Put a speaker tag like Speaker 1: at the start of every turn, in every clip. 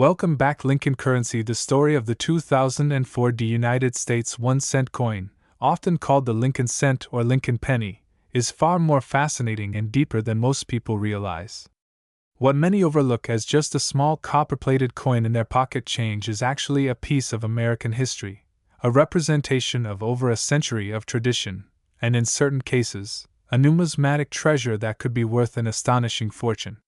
Speaker 1: Welcome back. Lincoln currency. The story of the 2004 United States 1-cent coin, often called the Lincoln cent or Lincoln penny, is far more fascinating and deeper than most people realize. What many overlook as just a small copper-plated coin in their pocket change is actually a piece of American history, a representation of over a century of tradition, and in certain cases, a numismatic treasure that could be worth an astonishing fortune.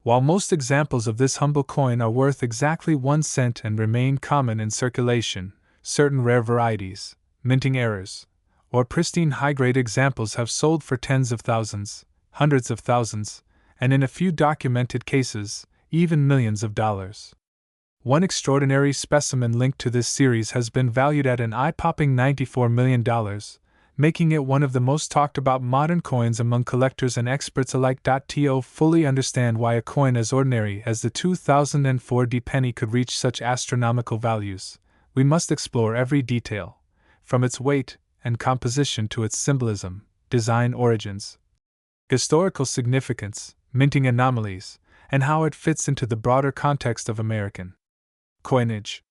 Speaker 1: While most examples of this humble coin are worth exactly 1 cent and remain common in circulation, certain rare varieties, minting errors, or pristine high-grade examples have sold for tens of thousands, hundreds of thousands, and in a few documented cases, even millions of dollars. One extraordinary specimen linked to this series has been valued at an eye-popping $94 million, making it one of the most talked about modern coins among collectors and experts alike. To fully understand why a coin as ordinary as the 2004 penny could reach such astronomical values, we must explore every detail, from its weight and composition to its symbolism, design origins, historical significance, minting anomalies, and how it fits into the broader context of American coinage.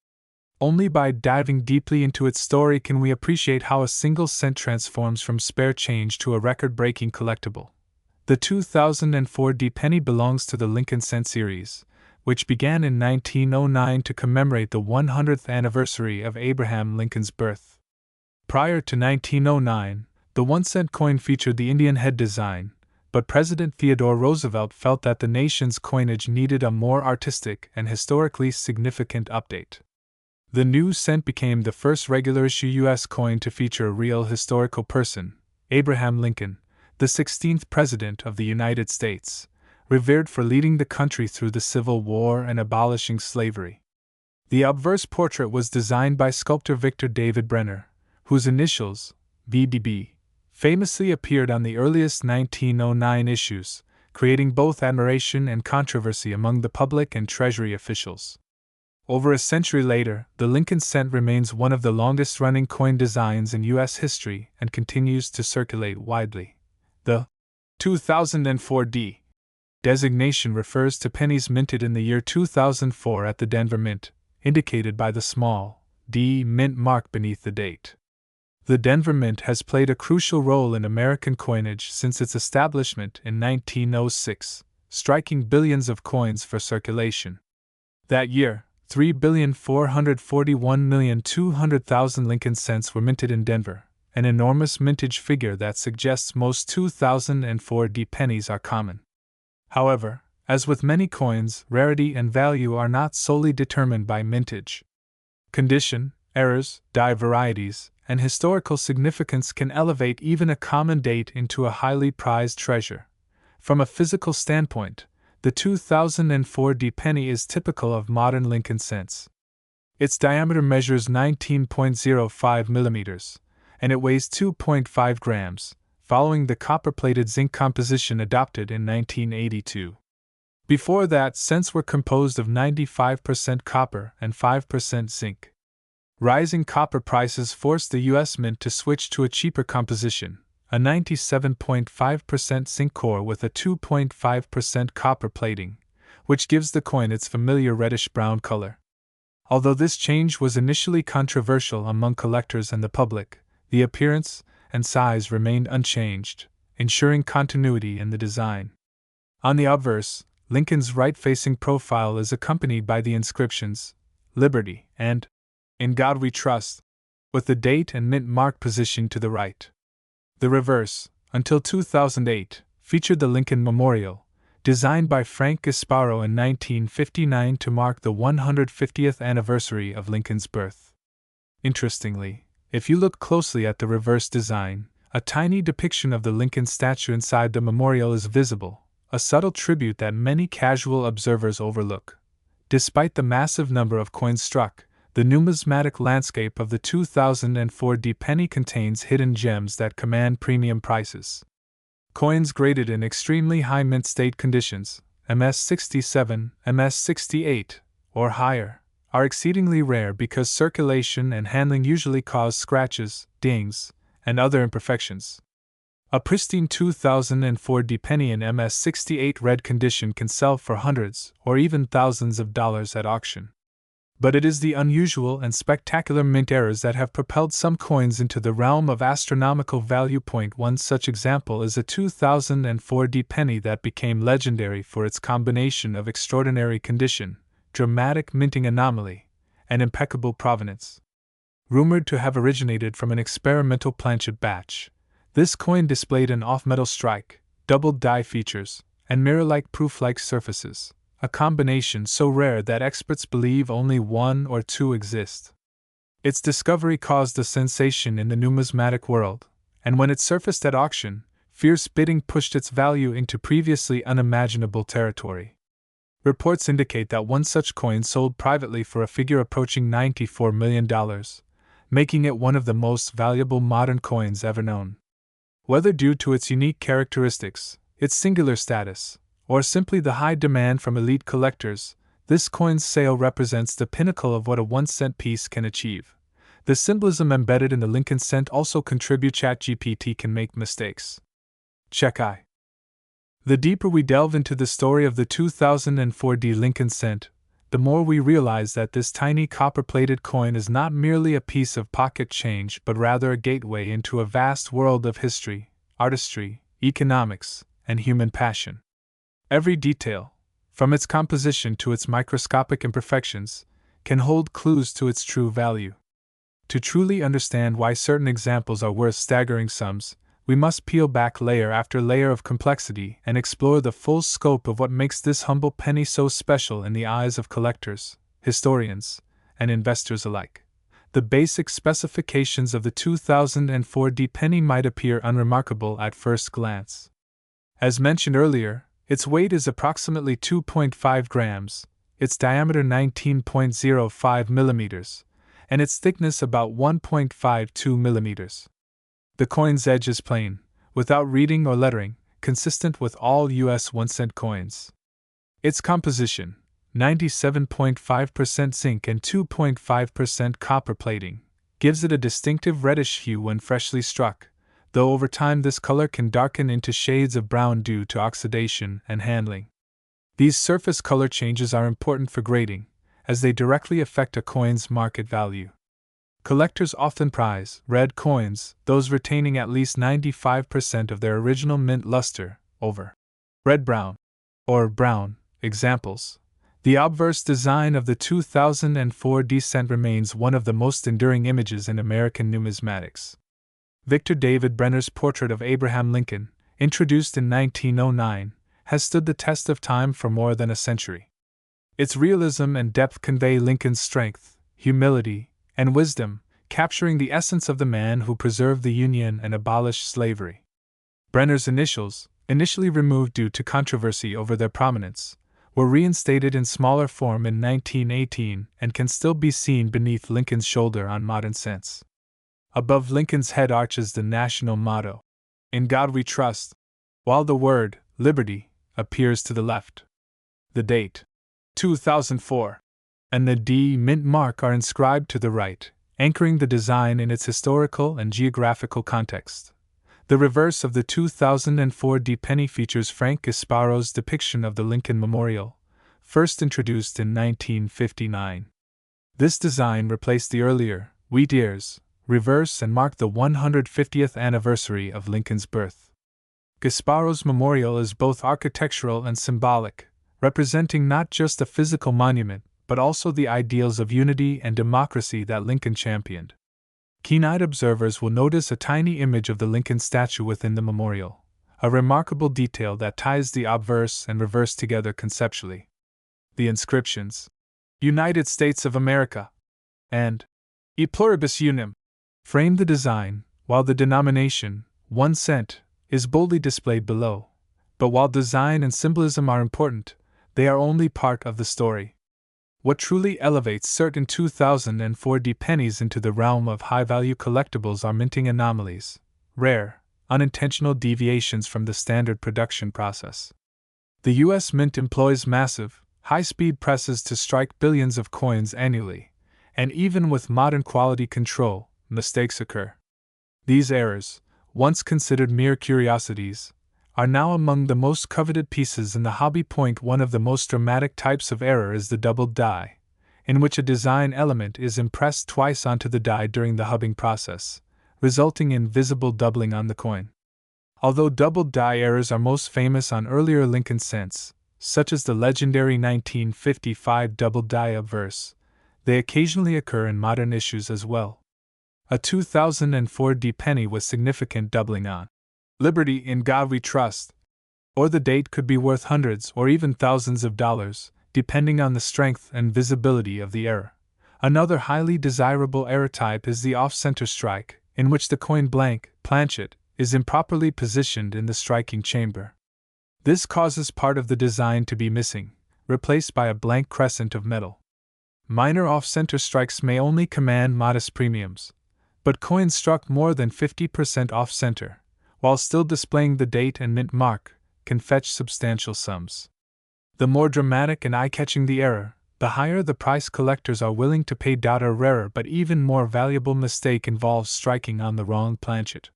Speaker 1: Only by diving deeply into its story can we appreciate how a single cent transforms from spare change to a record-breaking collectible. The 2004 penny belongs to the Lincoln cent series, which began in 1909 to commemorate the 100th anniversary of Abraham Lincoln's birth. Prior to 1909, the 1-cent coin featured the Indian head design, but President Theodore Roosevelt felt that the nation's coinage needed a more artistic and historically significant update. The new cent became the first regular-issue U.S. coin to feature a real historical person, Abraham Lincoln, the 16th President of the United States, revered for leading the country through the Civil War and abolishing slavery. The obverse portrait was designed by sculptor Victor David Brenner, whose initials, VDB, famously appeared on the earliest 1909 issues, creating both admiration and controversy among the public and Treasury officials. Over a century later, the Lincoln cent remains one of the longest-running coin designs in U.S. history and continues to circulate widely. The 2004 designation refers to pennies minted in the year 2004 at the Denver Mint, indicated by the small D mint mark beneath the date. The Denver Mint has played a crucial role in American coinage since its establishment in 1906, striking billions of coins for circulation. That year, 3,441,200,000 Lincoln cents were minted in Denver, an enormous mintage figure that suggests most 2004 pennies are common. However, as with many coins, rarity and value are not solely determined by mintage. Condition, errors, die varieties, and historical significance can elevate even a common date into a highly prized treasure. From a physical standpoint, the 2004 penny is typical of modern Lincoln cents. Its diameter measures 19.05 millimeters, and it weighs 2.5 grams, following the copper-plated zinc composition adopted in 1982. Before that, cents were composed of 95% copper and 5% zinc. Rising copper prices forced the U.S. Mint to switch to a cheaper composition, a 97.5% zinc core with a 2.5% copper plating, which gives the coin its familiar reddish-brown color. Although this change was initially controversial among collectors and the public, the appearance and size remained unchanged, ensuring continuity in the design. On the obverse, Lincoln's right-facing profile is accompanied by the inscriptions, "Liberty" and "In God We Trust," with the date and mint mark positioned to the right. The reverse, until 2008, featured the Lincoln Memorial, designed by Frank Gasparo in 1959 to mark the 150th anniversary of Lincoln's birth. Interestingly, if you look closely at the reverse design, a tiny depiction of the Lincoln statue inside the memorial is visible, a subtle tribute that many casual observers overlook. Despite the massive number of coins struck, the numismatic landscape of the 2004 penny contains hidden gems that command premium prices. Coins graded in extremely high mint state conditions, MS67, MS68, or higher, are exceedingly rare because circulation and handling usually cause scratches, dings, and other imperfections. A pristine 2004 penny in MS68 red condition can sell for hundreds or even thousands of dollars at auction. But it is the unusual and spectacular mint errors that have propelled some coins into the realm of astronomical value. One such example is a 2004 penny that became legendary for its combination of extraordinary condition, dramatic minting anomaly, and impeccable provenance. Rumored to have originated from an experimental planchet batch, this coin displayed an off-metal strike, doubled die features, and mirror-like proof-like surfaces, a combination so rare that experts believe only one or two exist. Its discovery caused a sensation in the numismatic world, and when it surfaced at auction, fierce bidding pushed its value into previously unimaginable territory. Reports indicate that one such coin sold privately for a figure approaching $94 million, making it one of the most valuable modern coins ever known. Whether due to its unique characteristics, its singular status, or simply the high demand from elite collectors, this coin's sale represents the pinnacle of what a 1-cent piece can achieve. The symbolism embedded in the Lincoln cent also contributes. ChatGPT can make mistakes. Check I. The deeper we delve into the story of the 2004 Lincoln cent, the more we realize that this tiny copper-plated coin is not merely a piece of pocket change but rather a gateway into a vast world of history, artistry, economics, and human passion. Every detail, from its composition to its microscopic imperfections, can hold clues to its true value. To truly understand why certain examples are worth staggering sums, we must peel back layer after layer of complexity and explore the full scope of what makes this humble penny so special in the eyes of collectors, historians, and investors alike. The basic specifications of the 2004 penny might appear unremarkable at first glance. As mentioned earlier, its weight is approximately 2.5 grams, its diameter 19.05 millimeters, and its thickness about 1.52 millimeters. The coin's edge is plain, without reading or lettering, consistent with all U.S. 1-cent coins. Its composition, 97.5% zinc and 2.5% copper plating, gives it a distinctive reddish hue when freshly struck, though over time this color can darken into shades of brown due to oxidation and handling. These surface color changes are important for grading, as they directly affect a coin's market value. Collectors often prize red coins, those retaining at least 95% of their original mint luster, over red-brown or brown examples. The obverse design of the 2004 cent remains one of the most enduring images in American numismatics. Victor David Brenner's portrait of Abraham Lincoln, introduced in 1909, has stood the test of time for more than a century. Its realism and depth convey Lincoln's strength, humility, and wisdom, capturing the essence of the man who preserved the Union and abolished slavery. Brenner's initials, initially removed due to controversy over their prominence, were reinstated in smaller form in 1918 and can still be seen beneath Lincoln's shoulder on modern cents. Above Lincoln's head arches the national motto, "In God We Trust," while the word, "Liberty," appears to the left. The date, 2004, and the D mint mark are inscribed to the right, anchoring the design in its historical and geographical context. The reverse of the 2004 penny features Frank Gasparo's depiction of the Lincoln Memorial, first introduced in 1959. This design replaced the earlier wheat ears reverse and marked the 150th anniversary of Lincoln's birth. Gasparo's memorial is both architectural and symbolic, representing not just a physical monument, but also the ideals of unity and democracy that Lincoln championed. Keen-eyed observers will notice a tiny image of the Lincoln statue within the memorial, a remarkable detail that ties the obverse and reverse together conceptually. The inscriptions, "United States of America," and "E pluribus unum," frame the design, while the denomination, 1 cent, is boldly displayed below. But while design and symbolism are important, they are only part of the story. What truly elevates certain 2004 pennies into the realm of high-value collectibles are minting anomalies, rare, unintentional deviations from the standard production process. The U.S. Mint employs massive, high-speed presses to strike billions of coins annually, and even with modern quality control, mistakes occur. These errors, once considered mere curiosities, are now among the most coveted pieces in the hobby. One of the most dramatic types of error is the doubled die, in which a design element is impressed twice onto the die during the hubbing process, resulting in visible doubling on the coin. Although doubled die errors are most famous on earlier Lincoln cents, such as the legendary 1955 doubled die obverse, they occasionally occur in modern issues as well. A 2004 D penny with significant doubling on "Liberty in God We Trust," or the date could be worth hundreds or even thousands of dollars, depending on the strength and visibility of the error. Another highly desirable error type is the off-center strike, in which the coin planchet is improperly positioned in the striking chamber. This causes part of the design to be missing, replaced by a blank crescent of metal. Minor off-center strikes may only command modest premiums, but coins struck more than 50% off-center, while still displaying the date and mint mark, can fetch substantial sums. The more dramatic and eye-catching the error, the higher the price collectors are willing to pay. A rarer but even more valuable mistake involves striking on the wrong planchet.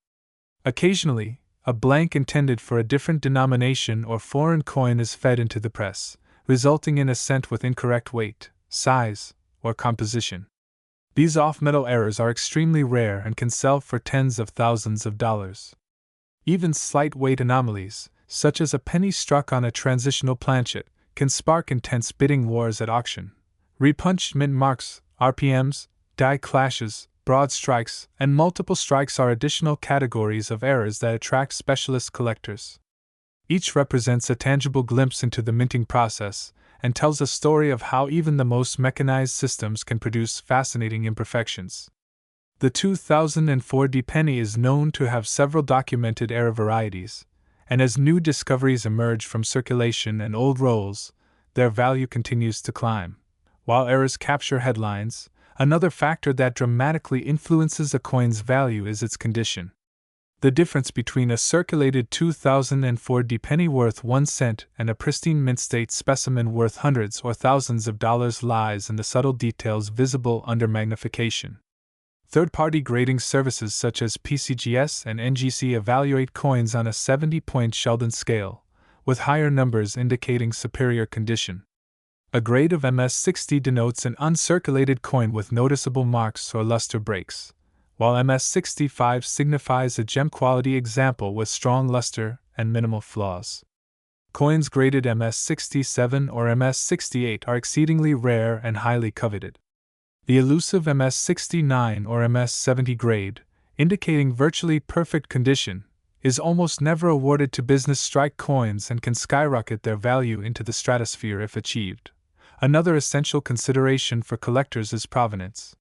Speaker 1: Occasionally, a blank intended for a different denomination or foreign coin is fed into the press, resulting in a cent with incorrect weight, size, or composition. These off-metal errors are extremely rare and can sell for tens of thousands of dollars. Even slight weight anomalies, such as a penny struck on a transitional planchet, can spark intense bidding wars at auction. Repunched mint marks, RPMs, die clashes, broad strikes, and multiple strikes are additional categories of errors that attract specialist collectors. Each represents a tangible glimpse into the minting process and tells a story of how even the most mechanized systems can produce fascinating imperfections. The 2004 D penny is known to have several documented error varieties, and as new discoveries emerge from circulation and old rolls, their value continues to climb. While errors capture headlines, another factor that dramatically influences a coin's value is its condition. The difference between a circulated 2004 D penny worth 1 cent and a pristine mint state specimen worth hundreds or thousands of dollars lies in the subtle details visible under magnification. Third-party grading services such as PCGS and NGC evaluate coins on a 70-point Sheldon scale, with higher numbers indicating superior condition. A grade of MS60 denotes an uncirculated coin with noticeable marks or luster breaks, while MS65 signifies a gem-quality example with strong luster and minimal flaws. Coins graded MS67 or MS68 are exceedingly rare and highly coveted. The elusive MS69 or MS70 grade, indicating virtually perfect condition, is almost never awarded to business strike coins and can skyrocket their value into the stratosphere if achieved. Another essential consideration for collectors is provenance.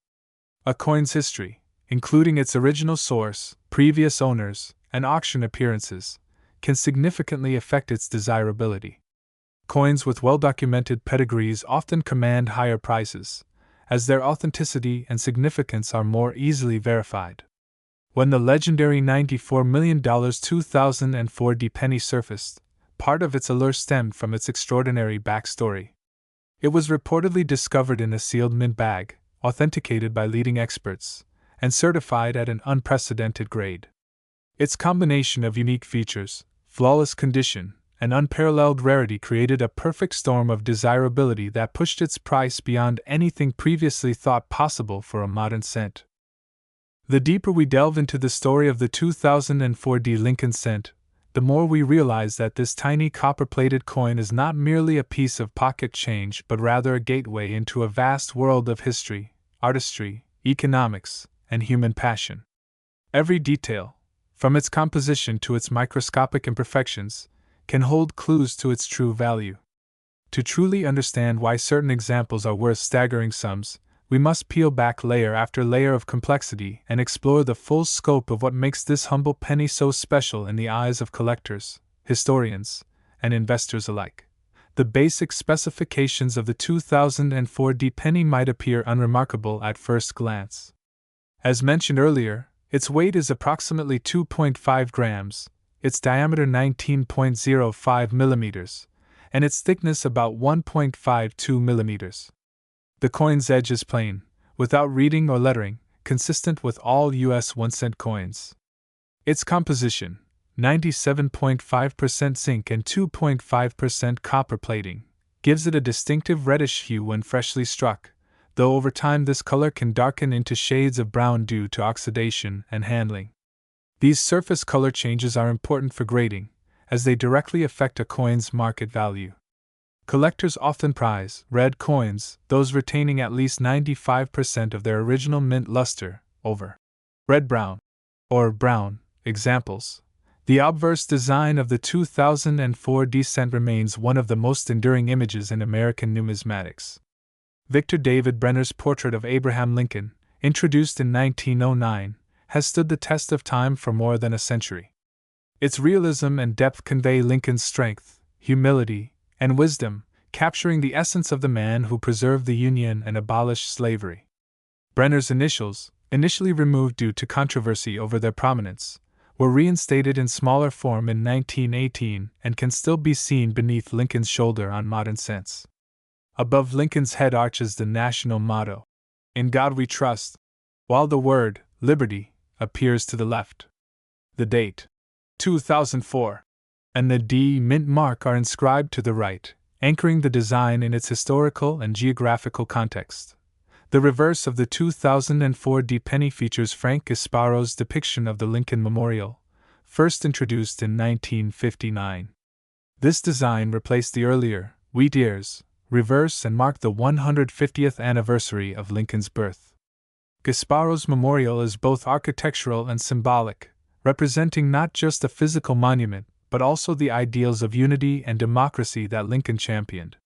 Speaker 1: A coin's history, including its original source, previous owners, and auction appearances, can significantly affect its desirability. Coins with well-documented pedigrees often command higher prices, as their authenticity and significance are more easily verified. When the legendary $94 million 2004 D penny surfaced, part of its allure stemmed from its extraordinary backstory. It was reportedly discovered in a sealed mint bag, authenticated by leading experts, and certified at an unprecedented grade. Its combination of unique features, flawless condition, and unparalleled rarity created a perfect storm of desirability that pushed its price beyond anything previously thought possible for a modern cent. The deeper we delve into the story of the 2004 D Lincoln cent, the more we realize that this tiny copper-plated coin is not merely a piece of pocket change but rather a gateway into a vast world of history, artistry, economics, and human passion. Every detail, from its composition to its microscopic imperfections, can hold clues to its true value. To truly understand why certain examples are worth staggering sums, we must peel back layer after layer of complexity and explore the full scope of what makes this humble penny so special in the eyes of collectors, historians, and investors alike. The basic specifications of the 2004 D penny might appear unremarkable at first glance. As mentioned earlier, its weight is approximately 2.5 grams, its diameter 19.05 millimeters, and its thickness about 1.52 millimeters. The coin's edge is plain, without reading or lettering, consistent with all U.S. 1-cent coins. Its composition, 97.5% zinc and 2.5% copper plating, gives it a distinctive reddish hue when freshly struck, though over time this color can darken into shades of brown due to oxidation and handling. These surface color changes are important for grading, as they directly affect a coin's market value. Collectors often prize red coins, those retaining at least 95% of their original mint luster, over red-brown or brown examples. The obverse design of the 2004 cent remains one of the most enduring images in American numismatics. Victor David Brenner's portrait of Abraham Lincoln, introduced in 1909, has stood the test of time for more than a century. Its realism and depth convey Lincoln's strength, humility, and wisdom, capturing the essence of the man who preserved the Union and abolished slavery. Brenner's initials, initially removed due to controversy over their prominence, were reinstated in smaller form in 1918 and can still be seen beneath Lincoln's shoulder on modern cents. Above Lincoln's head arches the national motto, "In God We Trust," while the word "Liberty" appears to the left. The date, 2004, and the D mint mark are inscribed to the right, anchoring the design in its historical and geographical context. The reverse of the 2004 D penny features Frank Gasparo's depiction of the Lincoln Memorial, first introduced in 1959. This design replaced the earlier wheat ears reverse and marked the 150th anniversary of Lincoln's birth. Gasparo's memorial is both architectural and symbolic, representing not just a physical monument, but also the ideals of unity and democracy that Lincoln championed.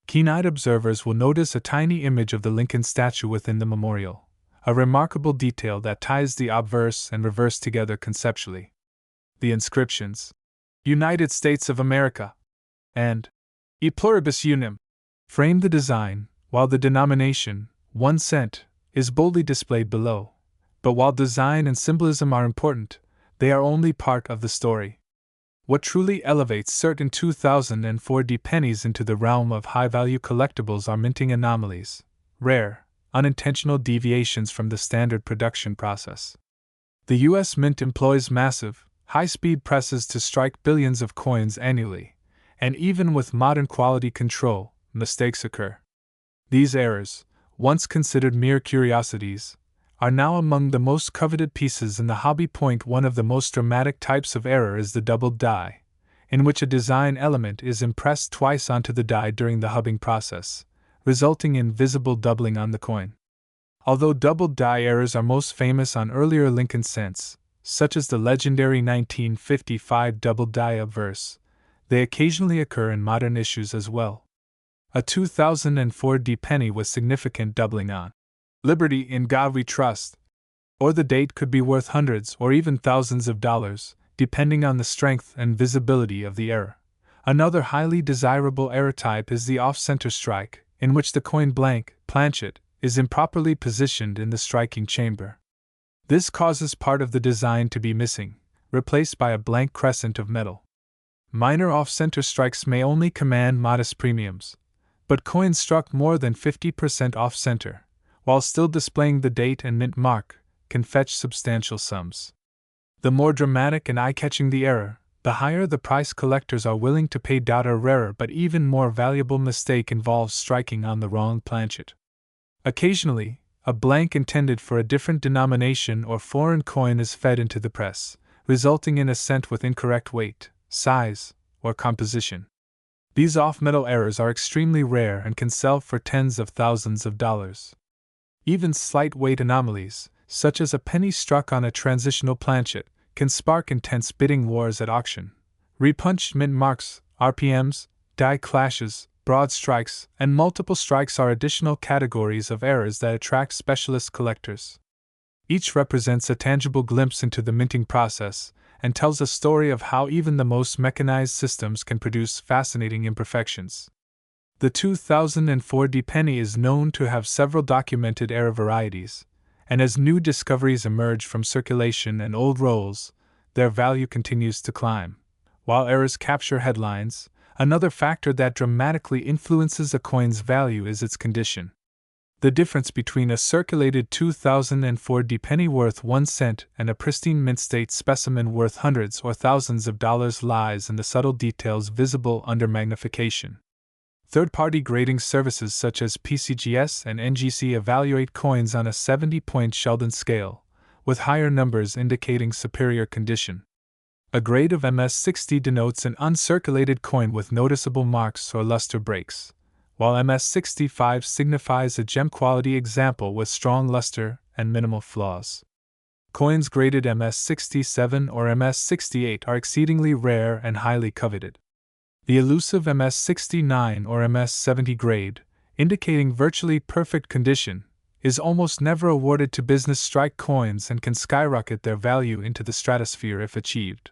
Speaker 1: Keen-eyed observers will notice a tiny image of the Lincoln statue within the memorial, a remarkable detail that ties the obverse and reverse together conceptually. The inscriptions, "United States of America," and "E pluribus unum," frame the design, while the denomination, 1 cent, is boldly displayed below. But while design and symbolism are important, they are only part of the story. What truly elevates certain 2004 D pennies into the realm of high-value collectibles are minting anomalies, rare, unintentional deviations from the standard production process. The U.S. Mint employs massive, high-speed presses to strike billions of coins annually, and even with modern quality control, mistakes occur. These errors, once considered mere curiosities, are now among the most coveted pieces in the hobby. One of the most dramatic types of error is the doubled die, in which a design element is impressed twice onto the die during the hubbing process, resulting in visible doubling on the coin. Although doubled die errors are most famous on earlier Lincoln cents, such as the legendary 1955 doubled die obverse, they occasionally occur in modern issues as well. A 2004 D penny with significant doubling on "Liberty, in God We Trust," or the date could be worth hundreds or even thousands of dollars, depending on the strength and visibility of the error. Another highly desirable error type is the off-center strike, in which the coin blank, planchet, is improperly positioned in the striking chamber. This causes part of the design to be missing, replaced by a blank crescent of metal. Minor off-center strikes may only command modest premiums, but coins struck more than 50% off-center, while still displaying the date and mint mark, can fetch substantial sums. The more dramatic and eye-catching the error, the higher the price collectors are willing to pay. A rarer but even more valuable mistake involves striking on the wrong planchet. Occasionally, a blank intended for a different denomination or foreign coin is fed into the press, resulting in a cent with incorrect weight, size, or composition. These off-metal errors are extremely rare and can sell for tens of thousands of dollars. Even slight weight anomalies, such as a penny struck on a transitional planchet, can spark intense bidding wars at auction. Repunched mint marks, RPMs, die clashes, broad strikes, and multiple strikes are additional categories of errors that attract specialist collectors. Each represents a tangible glimpse into the minting process and tells a story of how even the most mechanized systems can produce fascinating imperfections. The 2004 D penny is known to have several documented error varieties, and as new discoveries emerge from circulation and old rolls, their value continues to climb. While errors capture headlines, another factor that dramatically influences a coin's value is its condition. The difference between a circulated 2004 penny worth 1 cent and a pristine mint state specimen worth hundreds or thousands of dollars lies in the subtle details visible under magnification. Third-party grading services such as PCGS and NGC evaluate coins on a 70-point Sheldon scale, with higher numbers indicating superior condition. A grade of MS60 denotes an uncirculated coin with noticeable marks or luster breaks, while MS65 signifies a gem-quality example with strong luster and minimal flaws. Coins graded MS67 or MS68 are exceedingly rare and highly coveted. The elusive MS69 or MS70 grade, indicating virtually perfect condition, is almost never awarded to business strike coins and can skyrocket their value into the stratosphere if achieved.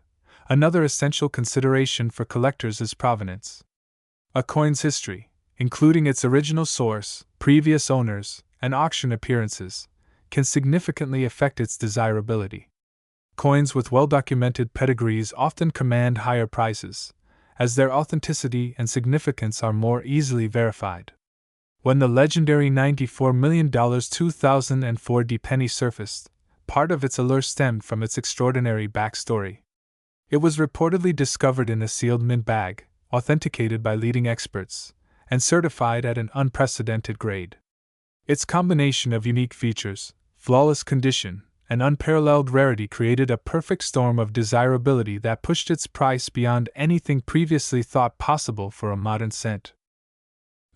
Speaker 1: Another essential consideration for collectors is provenance. A coin's history, including its original source, previous owners, and auction appearances, can significantly affect its desirability. Coins with well-documented pedigrees often command higher prices, as their authenticity and significance are more easily verified. When the legendary $94 million 2004 penny surfaced, part of its allure stemmed from its extraordinary backstory. It was reportedly discovered in a sealed mint bag, authenticated by leading experts, and certified at an unprecedented grade. Its combination of unique features, flawless condition, and unparalleled rarity created a perfect storm of desirability that pushed its price beyond anything previously thought possible for a modern cent.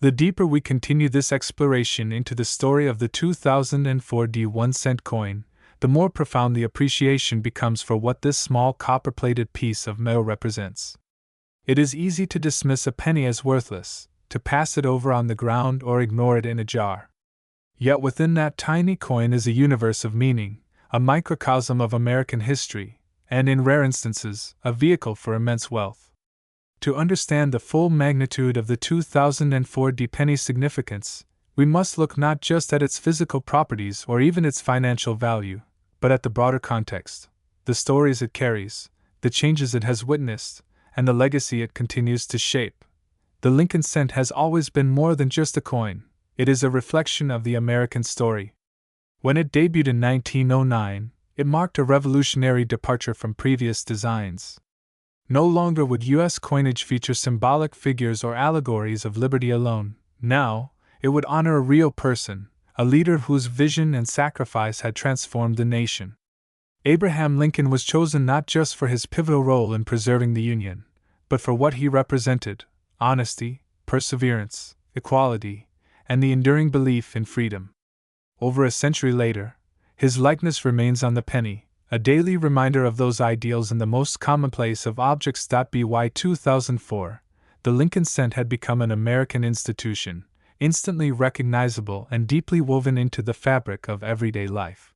Speaker 1: The deeper we continue this exploration into the story of the 2004 1 cent coin, the more profound the appreciation becomes for what this small copper-plated piece of metal represents. It is easy to dismiss a penny as worthless, to pass it over on the ground or ignore it in a jar. Yet within that tiny coin is a universe of meaning, a microcosm of American history, and in rare instances, a vehicle for immense wealth. To understand the full magnitude of the 2004 penny's significance, we must look not just at its physical properties or even its financial value, but at the broader context, the stories it carries, the changes it has witnessed, and the legacy it continues to shape. The Lincoln cent has always been more than just a coin. It is a reflection of the American story. When it debuted in 1909, it marked a revolutionary departure from previous designs. No longer would U.S. coinage feature symbolic figures or allegories of liberty alone. Now, it would honor a real person, a leader whose vision and sacrifice had transformed the nation. Abraham Lincoln was chosen not just for his pivotal role in preserving the Union, but for what he represented: honesty, perseverance, equality, and the enduring belief in freedom. Over a century later, his likeness remains on the penny, a daily reminder of those ideals in the most commonplace of objects. By 2004, the Lincoln cent had become an American institution, instantly recognizable and deeply woven into the fabric of everyday life.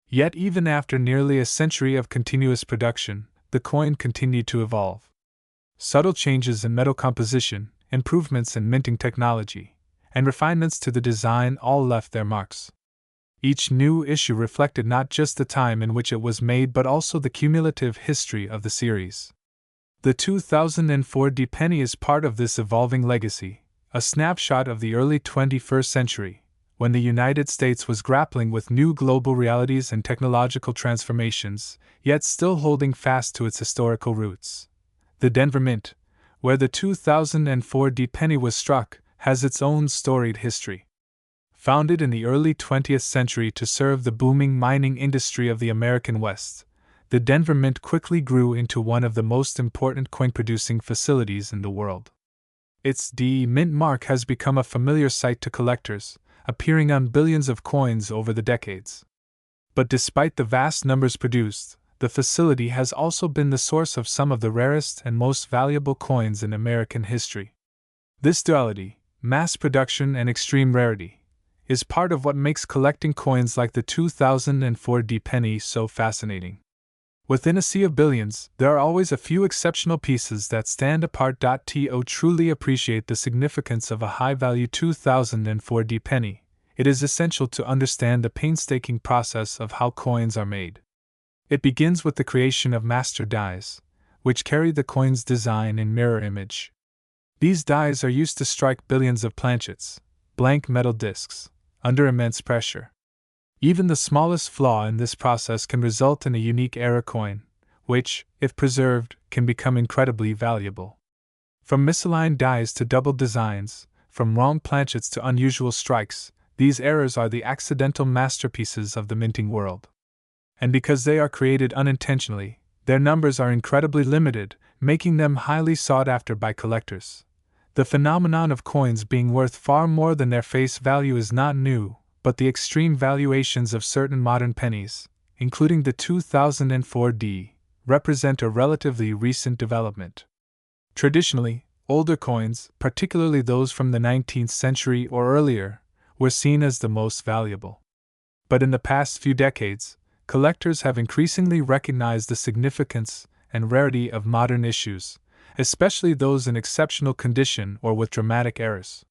Speaker 1: Yet even after nearly a century of continuous production, the coin continued to evolve. Subtle changes in metal composition, improvements in minting technology, and refinements to the design all left their marks. Each new issue reflected not just the time in which it was made but also the cumulative history of the series. The 2004 penny is part of this evolving legacy, a snapshot of the early 21st century, when the United States was grappling with new global realities and technological transformations, yet still holding fast to its historical roots. The Denver Mint, where the 2004 penny was struck, has its own storied history. Founded in the early 20th century to serve the booming mining industry of the American West, the Denver Mint quickly grew into one of the most important coin-producing facilities in the world. Its Mint mark has become a familiar sight to collectors, appearing on billions of coins over the decades. But despite the vast numbers produced, the facility has also been the source of some of the rarest and most valuable coins in American history. This duality, mass production and extreme rarity, is part of what makes collecting coins like the 2004 penny so fascinating. Within a sea of billions, there are always a few exceptional pieces that stand apart. To truly appreciate the significance of a high-value 2004 penny, it is essential to understand the painstaking process of how coins are made. It begins with the creation of master dies, which carry the coin's design in mirror image. These dies are used to strike billions of planchets, blank metal discs, under immense pressure. Even the smallest flaw in this process can result in a unique error coin, which, if preserved, can become incredibly valuable. From misaligned dies to double designs, from wrong planchets to unusual strikes, these errors are the accidental masterpieces of the minting world. And because they are created unintentionally, their numbers are incredibly limited, making them highly sought after by collectors. The phenomenon of coins being worth far more than their face value is not new, but the extreme valuations of certain modern pennies, including the 2004D, represent a relatively recent development. Traditionally, older coins, particularly those from the 19th century or earlier, were seen as the most valuable. But in the past few decades, collectors have increasingly recognized the significance and rarity of modern issues, especially those in exceptional condition or with dramatic errors.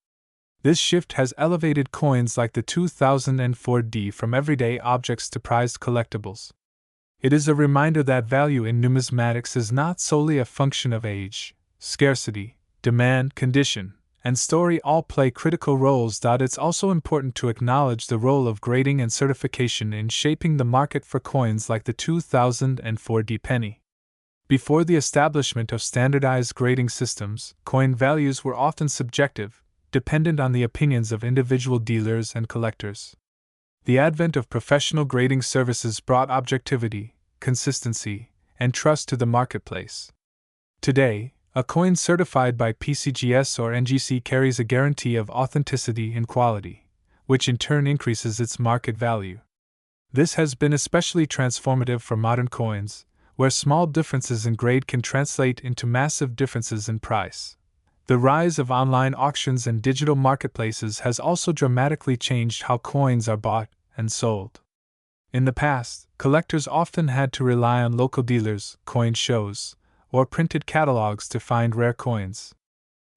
Speaker 1: This shift has elevated coins like the 2004D from everyday objects to prized collectibles. It is a reminder that value in numismatics is not solely a function of age, scarcity, demand, condition, and story all play critical roles. It's also important to acknowledge the role of grading and certification in shaping the market for coins like the 2004D penny. Before the establishment of standardized grading systems, coin values were often subjective, dependent on the opinions of individual dealers and collectors. The advent of professional grading services brought objectivity, consistency, and trust to the marketplace. Today, a coin certified by PCGS or NGC carries a guarantee of authenticity and quality, which in turn increases its market value. This has been especially transformative for modern coins, where small differences in grade can translate into massive differences in price. The rise of online auctions and digital marketplaces has also dramatically changed how coins are bought and sold. In the past, collectors often had to rely on local dealers, coin shows, or printed catalogs to find rare coins.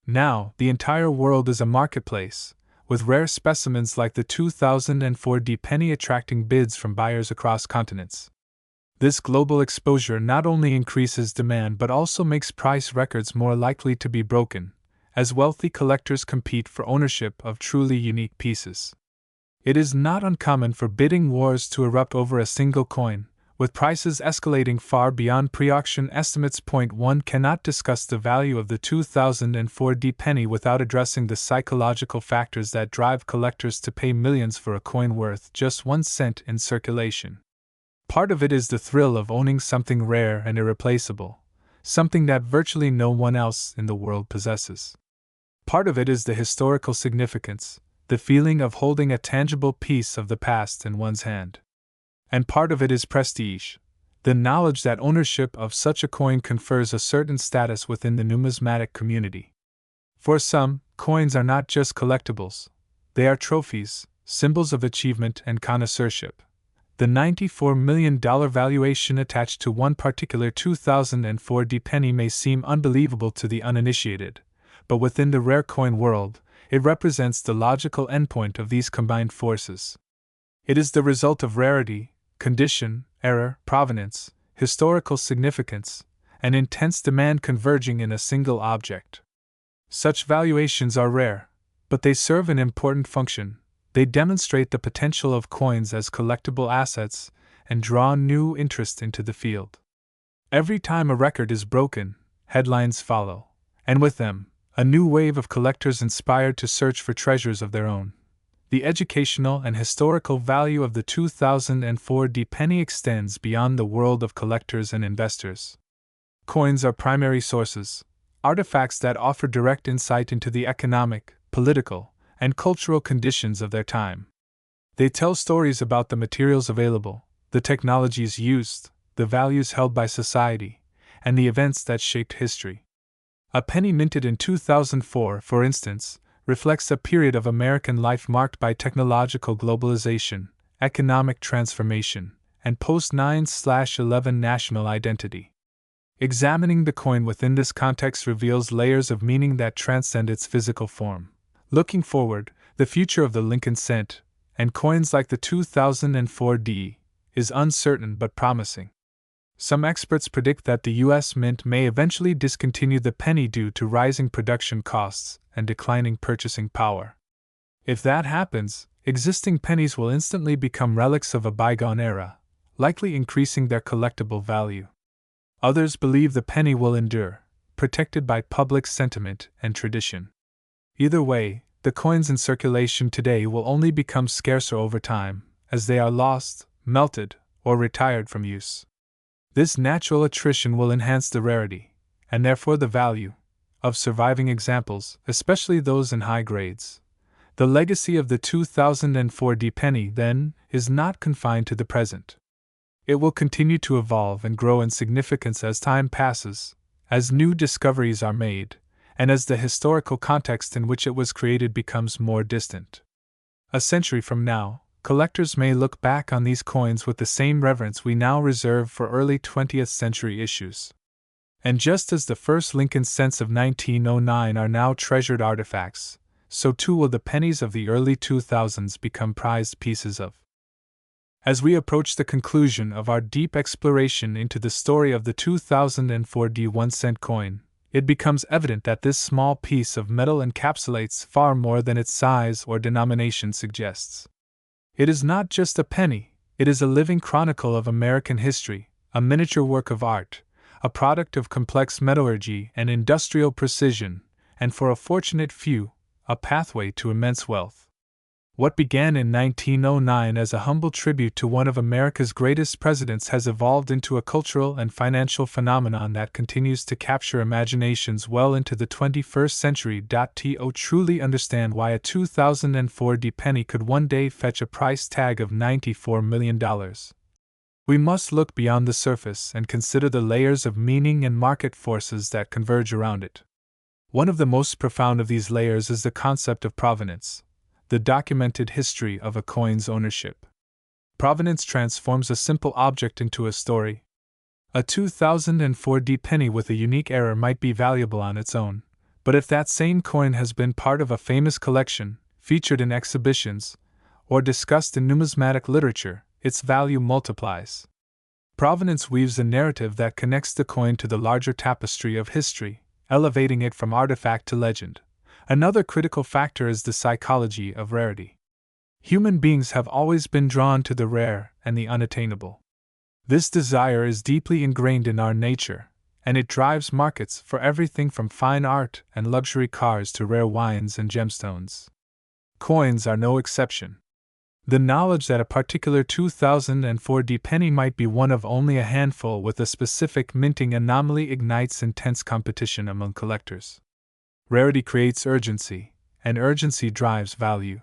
Speaker 1: Now, the entire world is a marketplace, with rare specimens like the 2004D penny attracting bids from buyers across continents. This global exposure not only increases demand but also makes price records more likely to be broken, as wealthy collectors compete for ownership of truly unique pieces. It is not uncommon for bidding wars to erupt over a single coin, with prices escalating far beyond pre-auction estimates. One cannot discuss the value of the 2004D penny without addressing the psychological factors that drive collectors to pay millions for a coin worth just 1 cent in circulation. Part of it is the thrill of owning something rare and irreplaceable, something that virtually no one else in the world possesses. Part of it is the historical significance, the feeling of holding a tangible piece of the past in one's hand. And part of it is prestige, the knowledge that ownership of such a coin confers a certain status within the numismatic community. For some, coins are not just collectibles, they are trophies, symbols of achievement and connoisseurship. The $94 million valuation attached to one particular 2004D penny may seem unbelievable to the uninitiated, but within the rare coin world, it represents the logical endpoint of these combined forces. It is the result of rarity, condition, error, provenance, historical significance, and intense demand converging in a single object. Such valuations are rare, but they serve an important function. They demonstrate the potential of coins as collectible assets and draw new interest into the field. Every time a record is broken, headlines follow, and with them, a new wave of collectors inspired to search for treasures of their own. The educational and historical value of the 2004D penny extends beyond the world of collectors and investors. Coins are primary sources, artifacts that offer direct insight into the economic, political, and cultural conditions of their time. They tell stories about the materials available, the technologies used, the values held by society, and the events that shaped history. A penny minted in 2004, for instance, reflects a period of American life marked by technological globalization, economic transformation, and post-9/11 national identity. Examining the coin within this context reveals layers of meaning that transcend its physical form. Looking forward, the future of the Lincoln cent, and coins like the 2004D, is uncertain but promising. Some experts predict that the U.S. Mint may eventually discontinue the penny due to rising production costs and declining purchasing power. If that happens, existing pennies will instantly become relics of a bygone era, likely increasing their collectible value. Others believe the penny will endure, protected by public sentiment and tradition. Either way, the coins in circulation today will only become scarcer over time, as they are lost, melted, or retired from use. This natural attrition will enhance the rarity, and therefore the value, of surviving examples, especially those in high grades. The legacy of the 2004 penny, then, is not confined to the present. It will continue to evolve and grow in significance as time passes, as new discoveries are made, and as the historical context in which it was created becomes more distant. A century from now, collectors may look back on these coins with the same reverence we now reserve for early 20th century issues. And just as the first Lincoln cents of 1909 are now treasured artifacts, so too will the pennies of the early 2000s become prized pieces of. As we approach the conclusion of our deep exploration into the story of the 2004 1-cent coin, it becomes evident that this small piece of metal encapsulates far more than its size or denomination suggests. It is not just a penny, it is a living chronicle of American history, a miniature work of art, a product of complex metallurgy and industrial precision, and for a fortunate few, a pathway to immense wealth. What began in 1909 as a humble tribute to one of America's greatest presidents has evolved into a cultural and financial phenomenon that continues to capture imaginations well into the 21st century. To truly understand why a 2004 penny could one day fetch a price tag of $94 million, we must look beyond the surface and consider the layers of meaning and market forces that converge around it. One of the most profound of these layers is the concept of provenance, the documented history of a coin's ownership. Provenance transforms a simple object into a story. A 2004 penny with a unique error might be valuable on its own, but if that same coin has been part of a famous collection, featured in exhibitions, or discussed in numismatic literature, its value multiplies. Provenance weaves a narrative that connects the coin to the larger tapestry of history, elevating it from artifact to legend. Another critical factor is the psychology of rarity. Human beings have always been drawn to the rare and the unattainable. This desire is deeply ingrained in our nature, and it drives markets for everything from fine art and luxury cars to rare wines and gemstones. Coins are no exception. The knowledge that a particular 2004 penny might be one of only a handful with a specific minting anomaly ignites intense competition among collectors. Rarity creates urgency, and urgency drives value.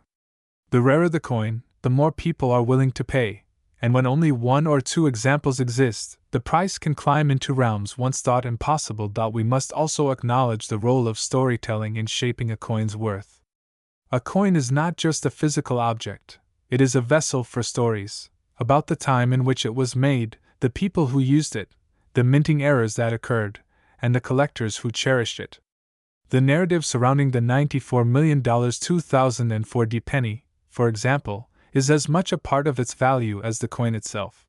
Speaker 1: The rarer the coin, the more people are willing to pay, and when only one or two examples exist, the price can climb into realms once thought impossible. We must also acknowledge the role of storytelling in shaping a coin's worth. A coin is not just a physical object, it is a vessel for stories, about the time in which it was made, the people who used it, the minting errors that occurred, and the collectors who cherished it. The narrative surrounding the $94 million 2004 penny, for example, is as much a part of its value as the coin itself.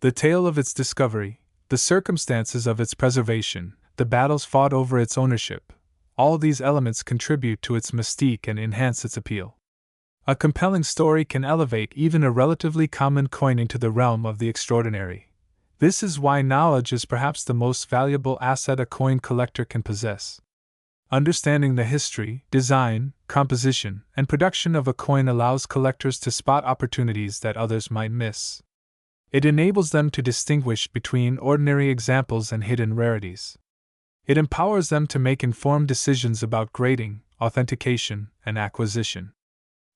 Speaker 1: The tale of its discovery, the circumstances of its preservation, the battles fought over its ownership, all these elements contribute to its mystique and enhance its appeal. A compelling story can elevate even a relatively common coin into the realm of the extraordinary. This is why knowledge is perhaps the most valuable asset a coin collector can possess. Understanding the history, design, composition, and production of a coin allows collectors to spot opportunities that others might miss. It enables them to distinguish between ordinary examples and hidden rarities. It empowers them to make informed decisions about grading, authentication, and acquisition.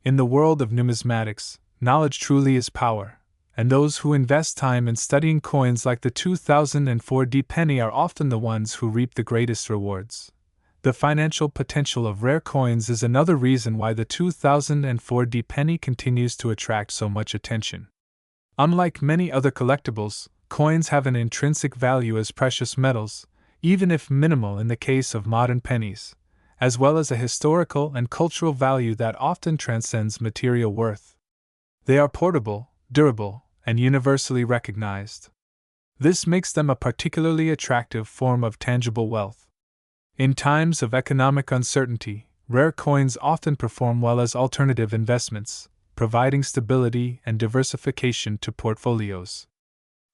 Speaker 1: In the world of numismatics, knowledge truly is power, and those who invest time in studying coins like the 2004 penny are often the ones who reap the greatest rewards. The financial potential of rare coins is another reason why the 2004 penny continues to attract so much attention. Unlike many other collectibles, coins have an intrinsic value as precious metals, even if minimal in the case of modern pennies, as well as a historical and cultural value that often transcends material worth. They are portable, durable, and universally recognized. This makes them a particularly attractive form of tangible wealth. In times of economic uncertainty, rare coins often perform well as alternative investments, providing stability and diversification to portfolios.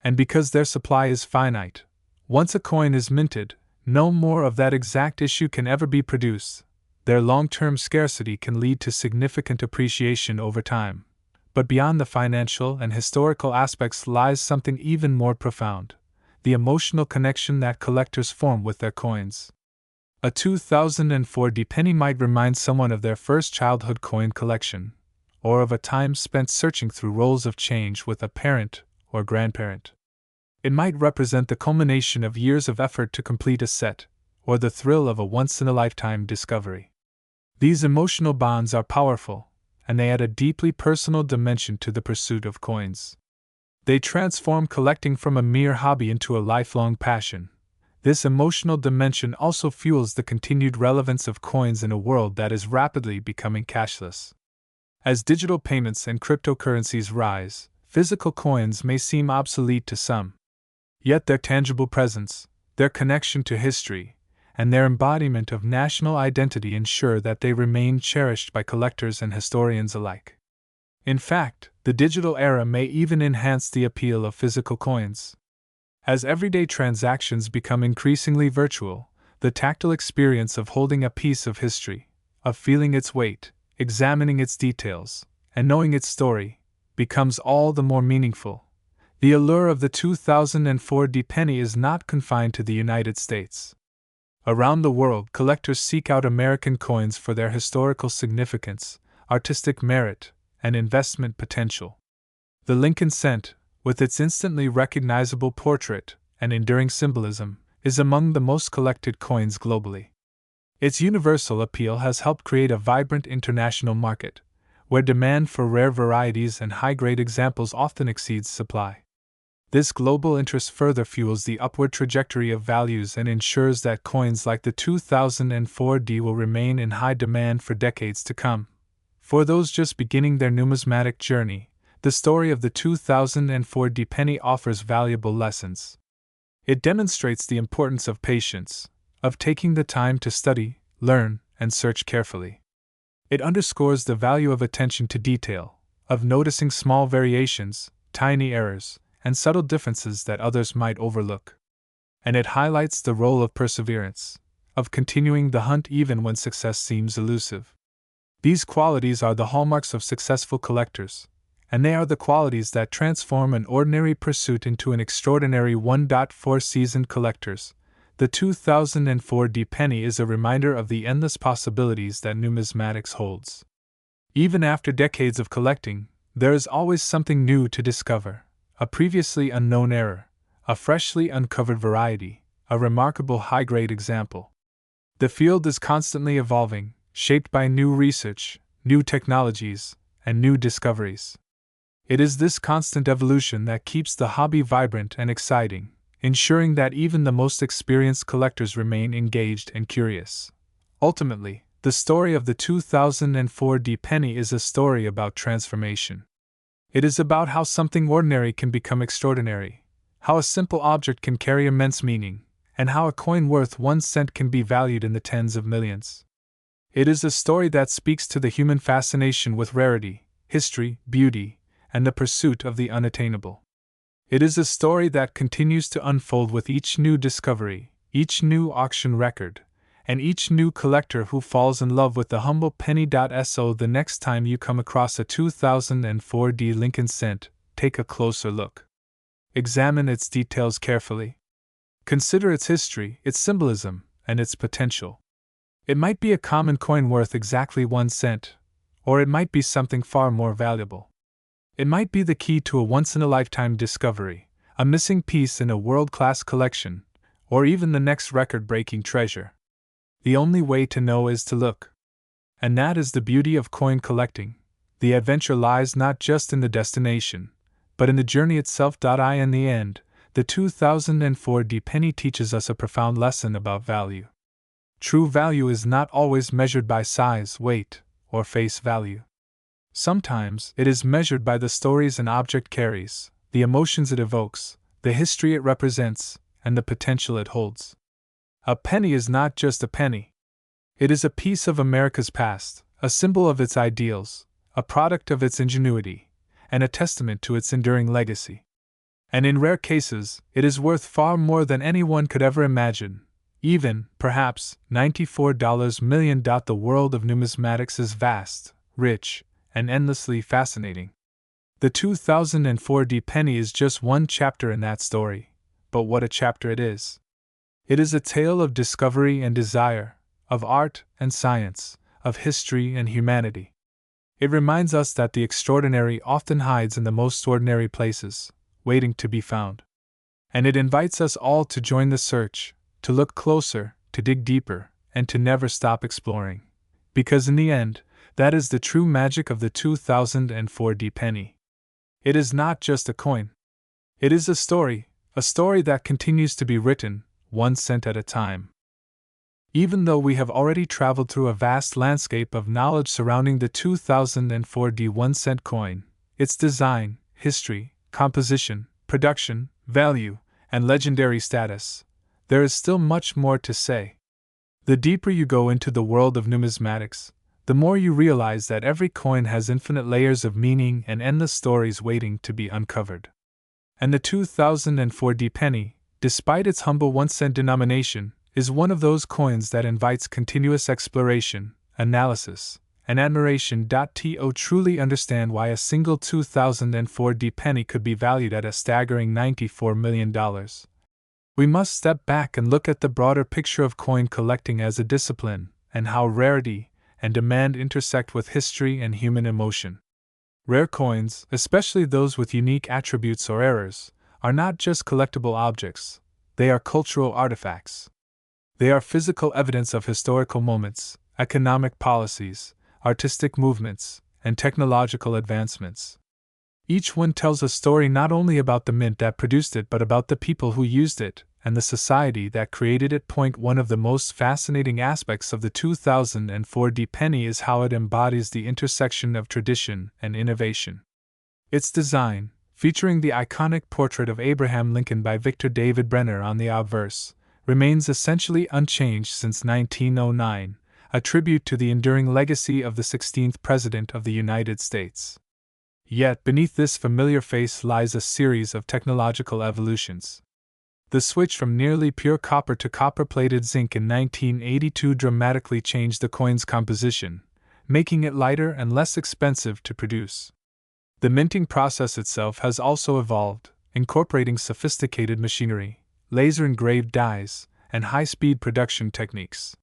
Speaker 1: And because their supply is finite, once a coin is minted, no more of that exact issue can ever be produced. Their long-term scarcity can lead to significant appreciation over time. But beyond the financial and historical aspects lies something even more profound: the emotional connection that collectors form with their coins. A 2004 penny might remind someone of their first childhood coin collection, or of a time spent searching through rolls of change with a parent or grandparent. It might represent the culmination of years of effort to complete a set, or the thrill of a once-in-a-lifetime discovery. These emotional bonds are powerful, and they add a deeply personal dimension to the pursuit of coins. They transform collecting from a mere hobby into a lifelong passion. This emotional dimension also fuels the continued relevance of coins in a world that is rapidly becoming cashless. As digital payments and cryptocurrencies rise, physical coins may seem obsolete to some. Yet their tangible presence, their connection to history, and their embodiment of national identity ensure that they remain cherished by collectors and historians alike. In fact, the digital era may even enhance the appeal of physical coins. As everyday transactions become increasingly virtual, the tactile experience of holding a piece of history, of feeling its weight, examining its details, and knowing its story, becomes all the more meaningful. The allure of the 2004 penny is not confined to the United States. Around the world, collectors seek out American coins for their historical significance, artistic merit, and investment potential. The Lincoln cent, with its instantly recognizable portrait and enduring symbolism, is among the most collected coins globally. Its universal appeal has helped create a vibrant international market, where demand for rare varieties and high-grade examples often exceeds supply. This global interest further fuels the upward trajectory of values and ensures that coins like the 2004 will remain in high demand for decades to come. For those just beginning their numismatic journey, the story of the 2004 penny offers valuable lessons. It demonstrates the importance of patience, of taking the time to study, learn, and search carefully. It underscores the value of attention to detail, of noticing small variations, tiny errors, and subtle differences that others might overlook. And it highlights the role of perseverance, of continuing the hunt even when success seems elusive. These qualities are the hallmarks of successful collectors, and they are the qualities that transform an ordinary pursuit into an extraordinary one. For seasoned collectors, the 2004 penny is a reminder of the endless possibilities that numismatics holds. Even after decades of collecting, there is always something new to discover: a previously unknown error, a freshly uncovered variety, a remarkable high-grade example. The field is constantly evolving, shaped by new research, new technologies, and new discoveries. It is this constant evolution that keeps the hobby vibrant and exciting, ensuring that even the most experienced collectors remain engaged and curious. Ultimately, the story of the 2004 penny is a story about transformation. It is about how something ordinary can become extraordinary, how a simple object can carry immense meaning, and how a coin worth 1 cent can be valued in the tens of millions. It is a story that speaks to the human fascination with rarity, history, beauty, and the pursuit of the unattainable. It is a story that continues to unfold with each new discovery, each new auction record, and each new collector who falls in love with the humble penny. So the next time you come across a 2004 Lincoln cent, take a closer look. Examine its details carefully. Consider its history, its symbolism, and its potential. It might be a common coin worth exactly 1 cent, or it might be something far more valuable. It might be the key to a once-in-a-lifetime discovery, a missing piece in a world-class collection, or even the next record-breaking treasure. The only way to know is to look. And that is the beauty of coin collecting. The adventure lies not just in the destination, but in the journey itself. In the end, the 2004 penny teaches us a profound lesson about value. True value is not always measured by size, weight, or face value. Sometimes it is measured by the stories an object carries, the emotions it evokes, the history it represents, and the potential it holds. A penny is not just a penny. It is a piece of America's past, a symbol of its ideals, a product of its ingenuity, and a testament to its enduring legacy. And in rare cases, it is worth far more than anyone could ever imagine, even, perhaps, $94 million. The world of numismatics is vast, rich, and endlessly fascinating. The 2004 penny is just one chapter in that story, but what a chapter it is! It is a tale of discovery and desire, of art and science, of history and humanity. It reminds us that the extraordinary often hides in the most ordinary places, waiting to be found. And it invites us all to join the search, to look closer, to dig deeper, and to never stop exploring. Because in the end, that is the true magic of the 2004 penny. It is not just a coin. It is a story that continues to be written, 1 cent at a time. Even though we have already traveled through a vast landscape of knowledge surrounding the 2004 1 cent coin, its design, history, composition, production, value, and legendary status, there is still much more to say. The deeper you go into the world of numismatics, the more you realize that every coin has infinite layers of meaning and endless stories waiting to be uncovered. And the 2004 penny, despite its humble 1 cent denomination, is one of those coins that invites continuous exploration, analysis, and admiration. To truly understand why a single 2004 penny could be valued at a staggering $94 million, we must step back and look at the broader picture of coin collecting as a discipline, and how rarity and demand intersect with history and human emotion. Rare coins, especially those with unique attributes or errors, are not just collectible objects, they are cultural artifacts. They are physical evidence of historical moments, economic policies, artistic movements, and technological advancements. Each one tells a story not only about the mint that produced it but about the people who used it, and the society that created it. One of the most fascinating aspects of the 2004 penny is how it embodies the intersection of tradition and innovation. Its design, featuring the iconic portrait of Abraham Lincoln by Victor David Brenner on the obverse, remains essentially unchanged since 1909, a tribute to the enduring legacy of the 16th President of the United States. Yet beneath this familiar face lies a series of technological evolutions. The switch from nearly pure copper to copper-plated zinc in 1982 dramatically changed the coin's composition, making it lighter and less expensive to produce. The minting process itself has also evolved, incorporating sophisticated machinery, laser-engraved dies, and high-speed production techniques.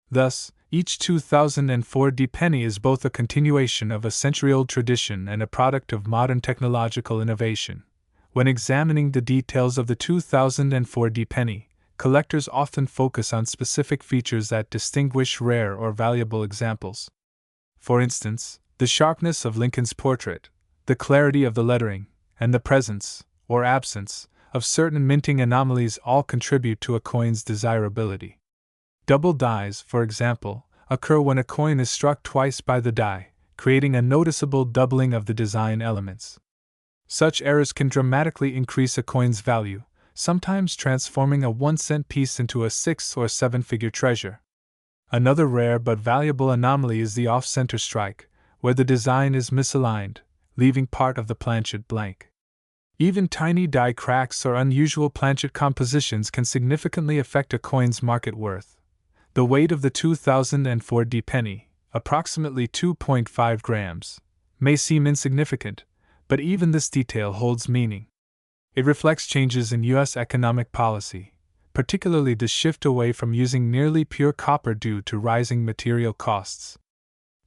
Speaker 1: Thus, each 2004 penny is both a continuation of a century-old tradition and a product of modern technological innovation. When examining the details of the 2004 penny, collectors often focus on specific features that distinguish rare or valuable examples. For instance, the sharpness of Lincoln's portrait, the clarity of the lettering, and the presence, or absence, of certain minting anomalies all contribute to a coin's desirability. Double dies, for example, occur when a coin is struck twice by the die, creating a noticeable doubling of the design elements. Such errors can dramatically increase a coin's value, sometimes transforming a 1 cent piece into a 6 or 7-figure treasure. Another rare but valuable anomaly is the off-center strike, where the design is misaligned, leaving part of the planchet blank. Even tiny die cracks or unusual planchet compositions can significantly affect a coin's market worth. The weight of the 2004 penny, approximately 2.5 grams, may seem insignificant, but even this detail holds meaning. It reflects changes in U.S. economic policy, particularly the shift away from using nearly pure copper due to rising material costs.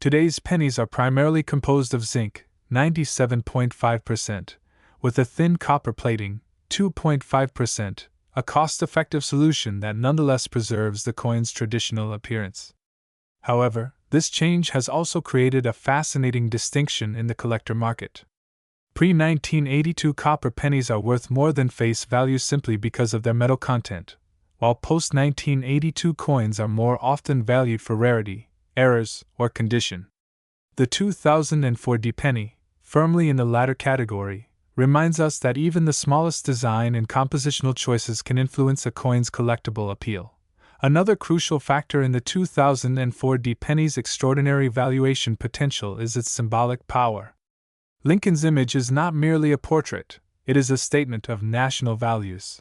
Speaker 1: Today's pennies are primarily composed of zinc, 97.5%, with a thin copper plating, 2.5%, a cost-effective solution that nonetheless preserves the coin's traditional appearance. However, this change has also created a fascinating distinction in the collector market. Pre-1982 copper pennies are worth more than face value simply because of their metal content, while post-1982 coins are more often valued for rarity, errors, or condition. The 2004 penny, firmly in the latter category, reminds us that even the smallest design and compositional choices can influence a coin's collectible appeal. Another crucial factor in the 2004 D penny's extraordinary valuation potential is its symbolic power. Lincoln's image is not merely a portrait, it is a statement of national values.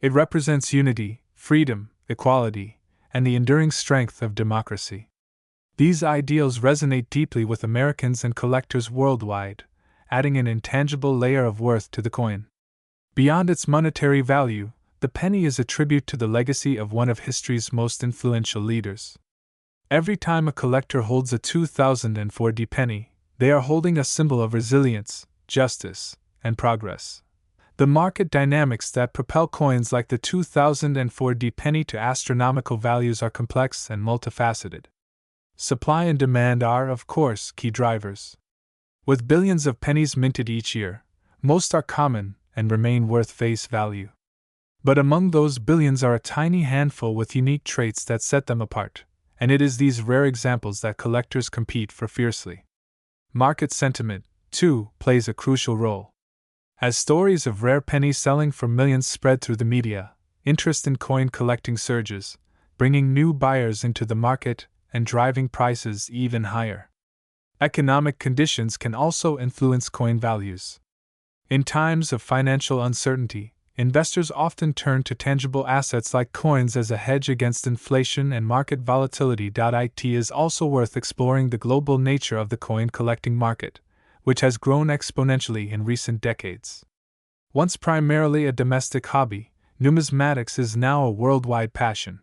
Speaker 1: It represents unity, freedom, equality, and the enduring strength of democracy. These ideals resonate deeply with Americans and collectors worldwide, adding an intangible layer of worth to the coin. Beyond its monetary value, the penny is a tribute to the legacy of one of history's most influential leaders. Every time a collector holds a 2004 D penny, they are holding a symbol of resilience, justice, and progress. The market dynamics that propel coins like the 2004 D penny to astronomical values are complex and multifaceted. Supply and demand are, of course, key drivers. With billions of pennies minted each year, most are common and remain worth face value. But among those billions are a tiny handful with unique traits that set them apart, and it is these rare examples that collectors compete for fiercely. Market sentiment, too, plays a crucial role. As stories of rare pennies selling for millions spread through the media, interest in coin collecting surges, bringing new buyers into the market and driving prices even higher. Economic conditions can also influence coin values. In times of financial uncertainty, investors often turn to tangible assets like coins as a hedge against inflation and market volatility. It is also worth exploring the global nature of the coin collecting market, which has grown exponentially in recent decades. Once primarily a domestic hobby, numismatics is now a worldwide passion.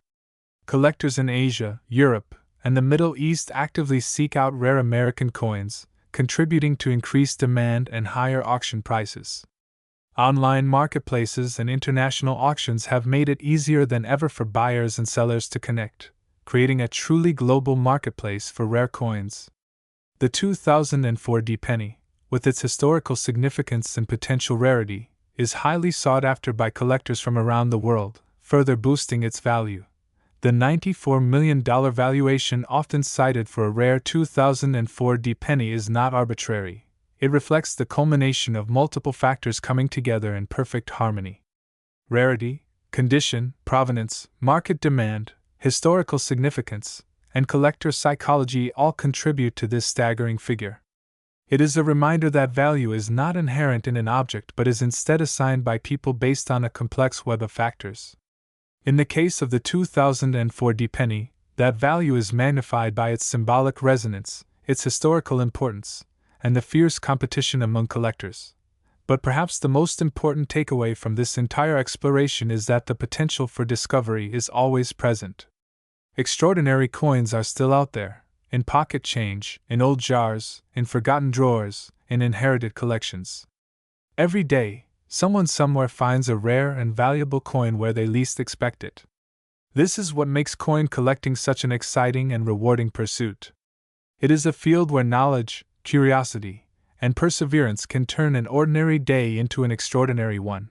Speaker 1: Collectors in Asia, Europe, and the Middle East actively seek out rare American coins, contributing to increased demand and higher auction prices. Online marketplaces and international auctions have made it easier than ever for buyers and sellers to connect, creating a truly global marketplace for rare coins. The 2004 D penny, with its historical significance and potential rarity, is highly sought after by collectors from around the world, further boosting its value. The $94 million valuation often cited for a rare 2004 D penny is not arbitrary. It reflects the culmination of multiple factors coming together in perfect harmony. Rarity, condition, provenance, market demand, historical significance, and collector psychology all contribute to this staggering figure. It is a reminder that value is not inherent in an object but is instead assigned by people based on a complex web of factors. In the case of the 2004 D penny, that value is magnified by its symbolic resonance, its historical importance, and the fierce competition among collectors. But perhaps the most important takeaway from this entire exploration is that the potential for discovery is always present. Extraordinary coins are still out there, in pocket change, in old jars, in forgotten drawers, in inherited collections. Every day, someone somewhere finds a rare and valuable coin where they least expect it. This is what makes coin collecting such an exciting and rewarding pursuit. It is a field where knowledge, curiosity, and perseverance can turn an ordinary day into an extraordinary one.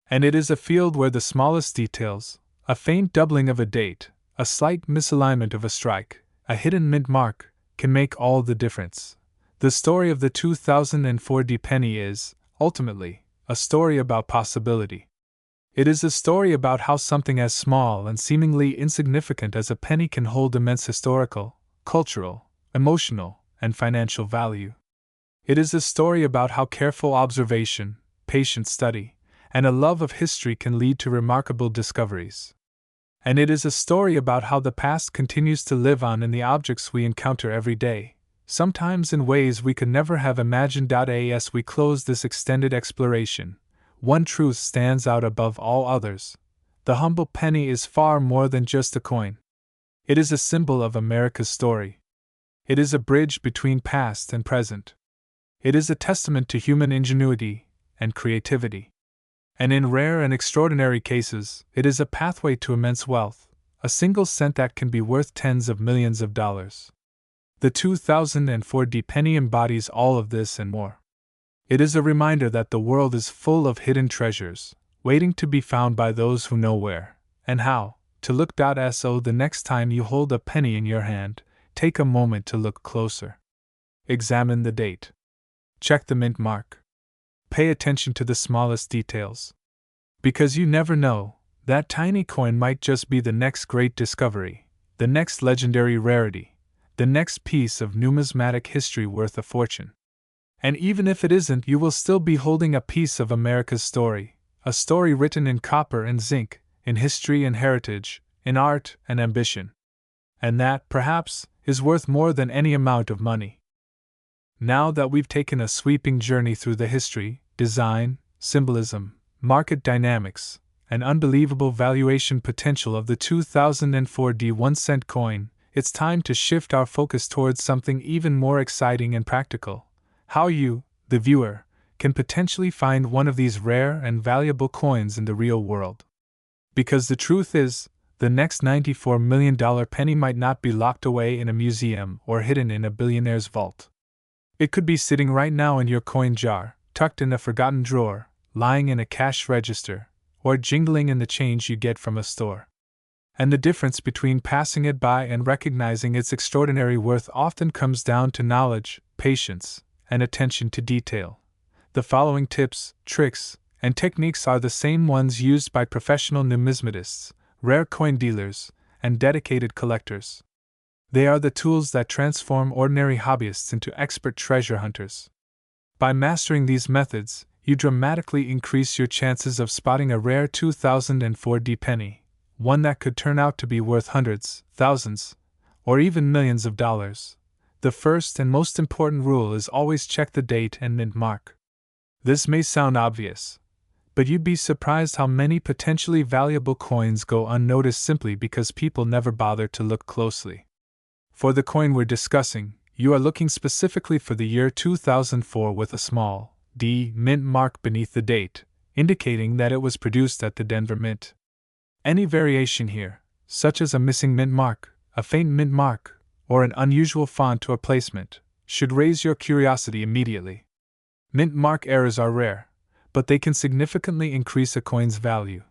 Speaker 1: And it is a field where the smallest details, a faint doubling of a date, a slight misalignment of a strike, a hidden mint mark, can make all the difference. The story of the 2004 D penny is, ultimately, a story about possibility. It is a story about how something as small and seemingly insignificant as a penny can hold immense historical, cultural, emotional, and financial value. It is a story about how careful observation, patient study, and a love of history can lead to remarkable discoveries. And it is a story about how the past continues to live on in the objects we encounter every day, sometimes in ways we could never have imagined. As we close this extended exploration, one truth stands out above all others. The humble penny is far more than just a coin. It is a symbol of America's story. It is a bridge between past and present. It is a testament to human ingenuity and creativity. And in rare and extraordinary cases, it is a pathway to immense wealth, a single cent that can be worth tens of millions of dollars. The 2004 D penny embodies all of this and more. It is a reminder that the world is full of hidden treasures, waiting to be found by those who know where and how to look. So the next time you hold a penny in your hand, take a moment to look closer. Examine the date. Check the mint mark. Pay attention to the smallest details. Because you never know, That tiny coin might just be the next great discovery, the next legendary rarity, the next piece of numismatic history worth a fortune. And even if it isn't, you will still be holding a piece of America's story, a story written in copper and zinc, in history and heritage, in art and ambition. And that, perhaps, is worth more than any amount of money. Now that we've taken a sweeping journey through the history, design, symbolism, market dynamics, and unbelievable valuation potential of the 2004 1-cent coin, it's time to shift our focus towards something even more exciting and practical: how you, the viewer, can potentially find one of these rare and valuable coins in the real world. Because the truth is, the next $94 million penny might not be locked away in a museum or hidden in a billionaire's vault. It could be sitting right now in your coin jar, tucked in a forgotten drawer, lying in a cash register, or jingling in the change you get from a store. And the difference between passing it by and recognizing its extraordinary worth often comes down to knowledge, patience, and attention to detail. The following tips, tricks, and techniques are the same ones used by professional numismatists, rare coin dealers, and dedicated collectors. They are the tools that transform ordinary hobbyists into expert treasure hunters. By mastering these methods, you dramatically increase your chances of spotting a rare 2004 penny, one that could turn out to be worth hundreds, thousands, or even millions of dollars. The first and most important rule is always check the date and mint mark. This may sound obvious, but you'd be surprised how many potentially valuable coins go unnoticed simply because people never bother to look closely. For the coin we're discussing, you are looking specifically for the year 2004 with a small D mint mark beneath the date, indicating that it was produced at the Denver Mint. Any variation here, such as a missing mint mark, a faint mint mark, or an unusual font or placement, should raise your curiosity immediately. Mint mark errors are rare, but they can significantly increase a coin's value.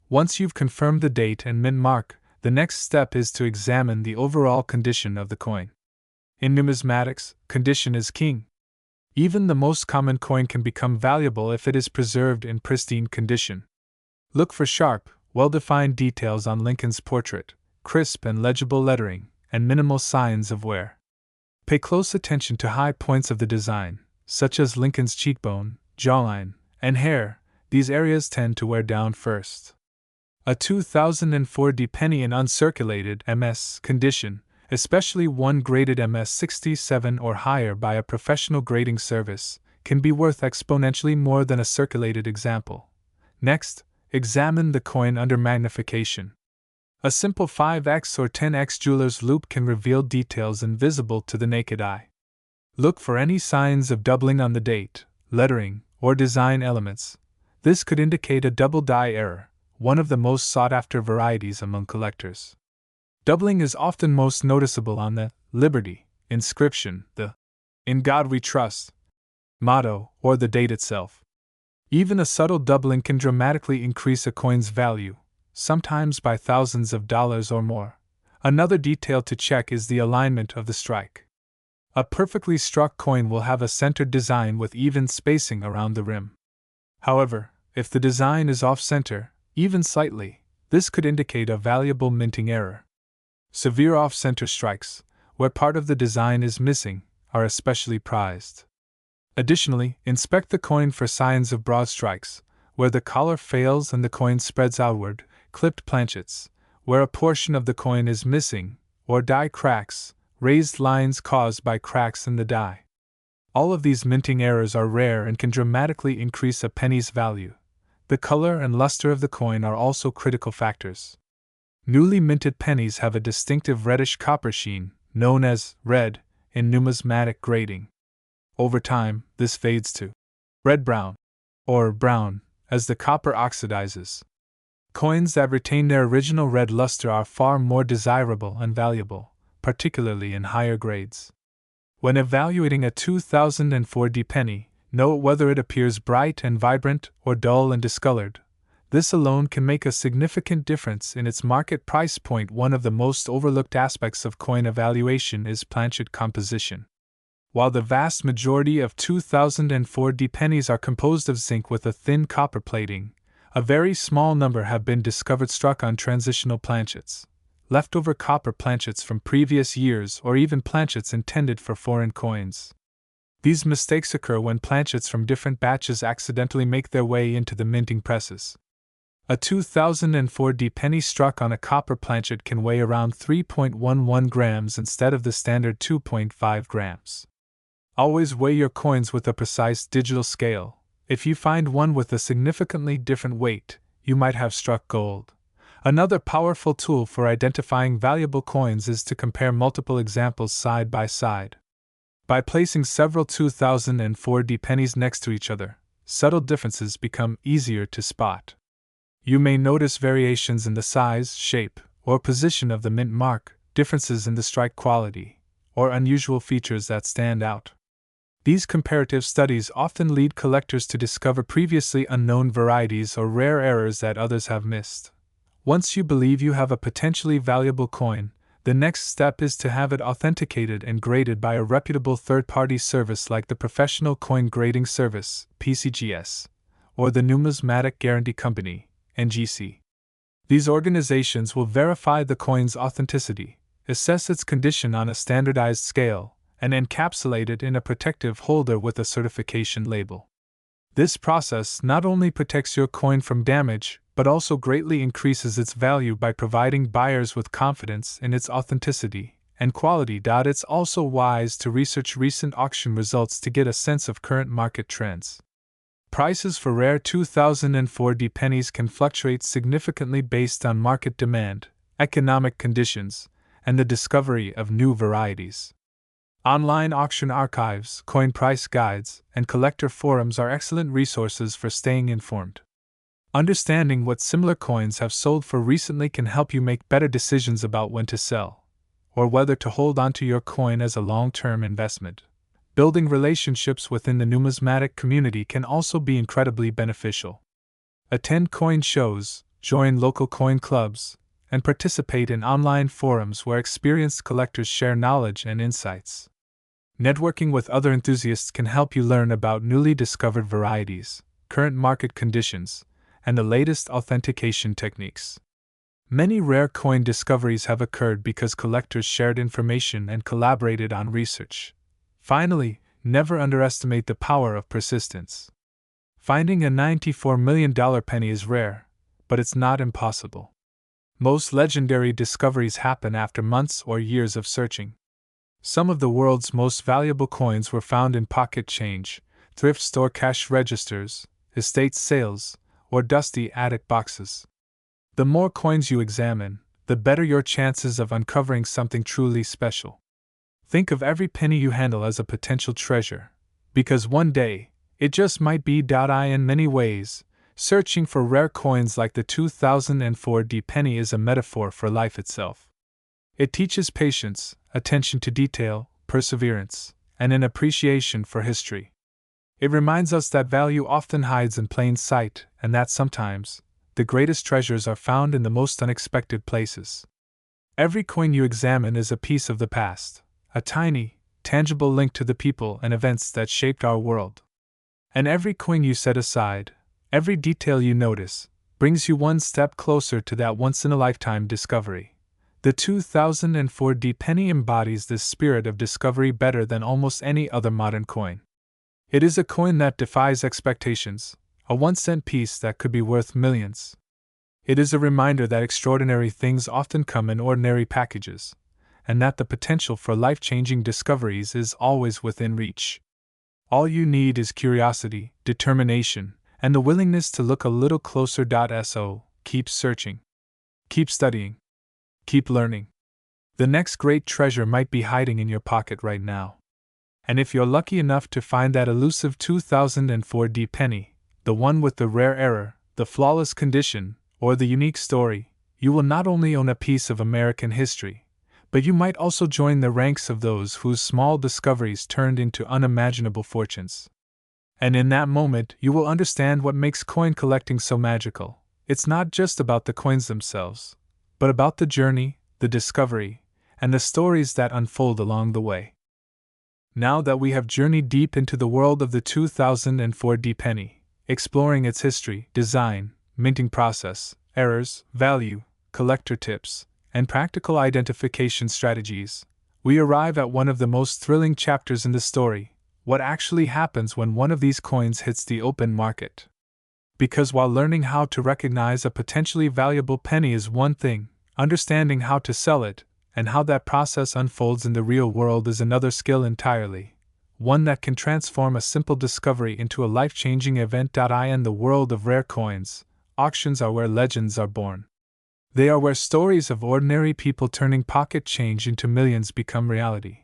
Speaker 1: Once you've confirmed the date and mint mark, the next step is to examine the overall condition of the coin. In numismatics, condition is king. Even the most common coin can become valuable if it is preserved in pristine condition. Look for sharp, well-defined details on Lincoln's portrait, crisp and legible lettering, and minimal signs of wear. Pay close attention to high points of the design, such as Lincoln's cheekbone, jawline, and hair. These areas tend to wear down first. A 2004 penny in uncirculated MS condition, especially one graded MS 67 or higher by a professional grading service, can be worth exponentially more than a circulated example. Next, examine the coin under magnification. A simple 5x or 10x jeweler's loupe can reveal details invisible to the naked eye. Look for any signs of doubling on the date, lettering, or design elements. This could indicate a double die error, one of the most sought-after varieties among collectors. Doubling is often most noticeable on the Liberty inscription, the "In God We Trust" motto, or the date itself. Even a subtle doubling can dramatically increase a coin's value, sometimes by thousands of dollars or more. Another detail to check is the alignment of the strike. A perfectly struck coin will have a centered design with even spacing around the rim. However, if the design is off-center, even slightly, this could indicate a valuable minting error. Severe off-center strikes, where part of the design is missing, are especially prized. Additionally, inspect the coin for signs of broad strikes, where the collar fails and the coin spreads outward, clipped planchets, where a portion of the coin is missing, or die cracks, raised lines caused by cracks in the die. All of these minting errors are rare and can dramatically increase a penny's value. The color and luster of the coin are also critical factors. Newly minted pennies have a distinctive reddish copper sheen, known as red, in numismatic grading. Over time, this fades to red-brown, or brown, as the copper oxidizes. Coins that retain their original red luster are far more desirable and valuable, particularly in higher grades. When evaluating a 2004 penny, note whether it appears bright and vibrant or dull and discolored. This alone can make a significant difference in its market price point. One of the most overlooked aspects of coin evaluation is planchet composition. While the vast majority of 2004 pennies are composed of zinc with a thin copper plating, A very small number have been discovered struck on transitional planchets, leftover copper planchets from previous years, or even planchets intended for foreign coins. These mistakes occur when planchets from different batches accidentally make their way into the minting presses. A 2004 penny struck on a copper planchet can weigh around 3.11 grams instead of the standard 2.5 grams. Always weigh your coins with a precise digital scale. If you find one with a significantly different weight, you might have struck gold. Another powerful tool for identifying valuable coins is to compare multiple examples side by side. By placing several 2004 pennies next to each other, subtle differences become easier to spot. You may notice variations in the size, shape, or position of the mint mark, differences in the strike quality, or unusual features that stand out. These comparative studies often lead collectors to discover previously unknown varieties or rare errors that others have missed. Once you believe you have a potentially valuable coin, the next step is to have it authenticated and graded by a reputable third-party service like the Professional Coin Grading Service (PCGS) or the Numismatic Guarantee Company (NGC). These organizations will verify the coin's authenticity, assess its condition on a standardized scale, and encapsulate it in a protective holder with a certification label. This process not only protects your coin from damage, but also greatly increases its value by providing buyers with confidence in its authenticity and quality. It's also wise to research recent auction results to get a sense of current market trends. Prices for rare 2004 pennies can fluctuate significantly based on market demand, economic conditions, and the discovery of new varieties. Online auction archives, coin price guides, and collector forums are excellent resources for staying informed. Understanding what similar coins have sold for recently can help you make better decisions about when to sell, or whether to hold onto your coin as a long-term investment. Building relationships within the numismatic community can also be incredibly beneficial. Attend coin shows, join local coin clubs, and participate in online forums where experienced collectors share knowledge and insights. Networking with other enthusiasts can help you learn about newly discovered varieties, current market conditions, and the latest authentication techniques. Many rare coin discoveries have occurred because collectors shared information and collaborated on research. Finally, never underestimate the power of persistence. Finding a $94 million penny is rare, but it's not impossible. Most legendary discoveries happen after months or years of searching. Some of the world's most valuable coins were found in pocket change, thrift store cash registers, estate sales, or dusty attic boxes. The more coins you examine, the better your chances of uncovering something truly special. Think of every penny you handle as a potential treasure, because one day, it just might be. In many ways, searching for rare coins like the 2004 penny is a metaphor for life itself. It teaches patience, attention to detail, perseverance, and an appreciation for history. It reminds us that value often hides in plain sight, and that sometimes, the greatest treasures are found in the most unexpected places. Every coin you examine is a piece of the past, a tiny, tangible link to the people and events that shaped our world. And every coin you set aside, every detail you notice, brings you one step closer to that once-in-a-lifetime discovery. The 2004 penny embodies this spirit of discovery better than almost any other modern coin. It is a coin that defies expectations, a 1-cent piece that could be worth millions. It is a reminder that extraordinary things often come in ordinary packages, and that the potential for life-changing discoveries is always within reach. All you need is curiosity, determination, and the willingness to look a little closer. So, keep searching. Keep studying. Keep learning. The next great treasure might be hiding in your pocket right now. And if you're lucky enough to find that elusive 2004 penny, the one with the rare error, the flawless condition, or the unique story, you will not only own a piece of American history, but you might also join the ranks of those whose small discoveries turned into unimaginable fortunes. And in that moment, you will understand what makes coin collecting so magical. It's not just about the coins themselves, but about the journey, the discovery, and the stories that unfold along the way. Now that we have journeyed deep into the world of the 2004 penny, exploring its history, design, minting process, errors, value, collector tips, and practical identification strategies, we arrive at one of the most thrilling chapters in the story: what actually happens when one of these coins hits the open market. Because while learning how to recognize a potentially valuable penny is one thing, understanding how to sell it, and how that process unfolds in the real world is another skill entirely, one that can transform a simple discovery into a life-changing event. In the world of rare coins, auctions are where legends are born. They are where stories of ordinary people turning pocket change into millions become reality,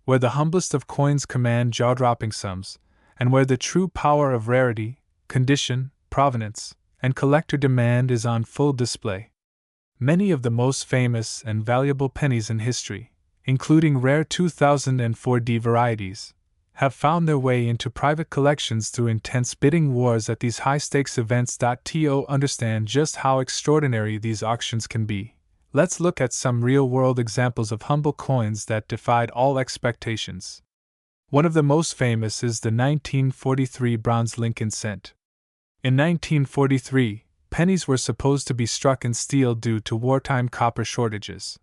Speaker 1: where the humblest of coins command jaw-dropping sums, and where the true power of rarity, condition, provenance, and collector demand is on full display. Many of the most famous and valuable pennies in history, including rare 2004D varieties, have found their way into private collections through intense bidding wars at these high-stakes events. To understand just how extraordinary these auctions can be, let's look at some real-world examples of humble coins that defied all expectations. One of the most famous is the 1943 bronze Lincoln cent. In 1943, pennies were supposed to be struck in steel due to wartime copper shortages.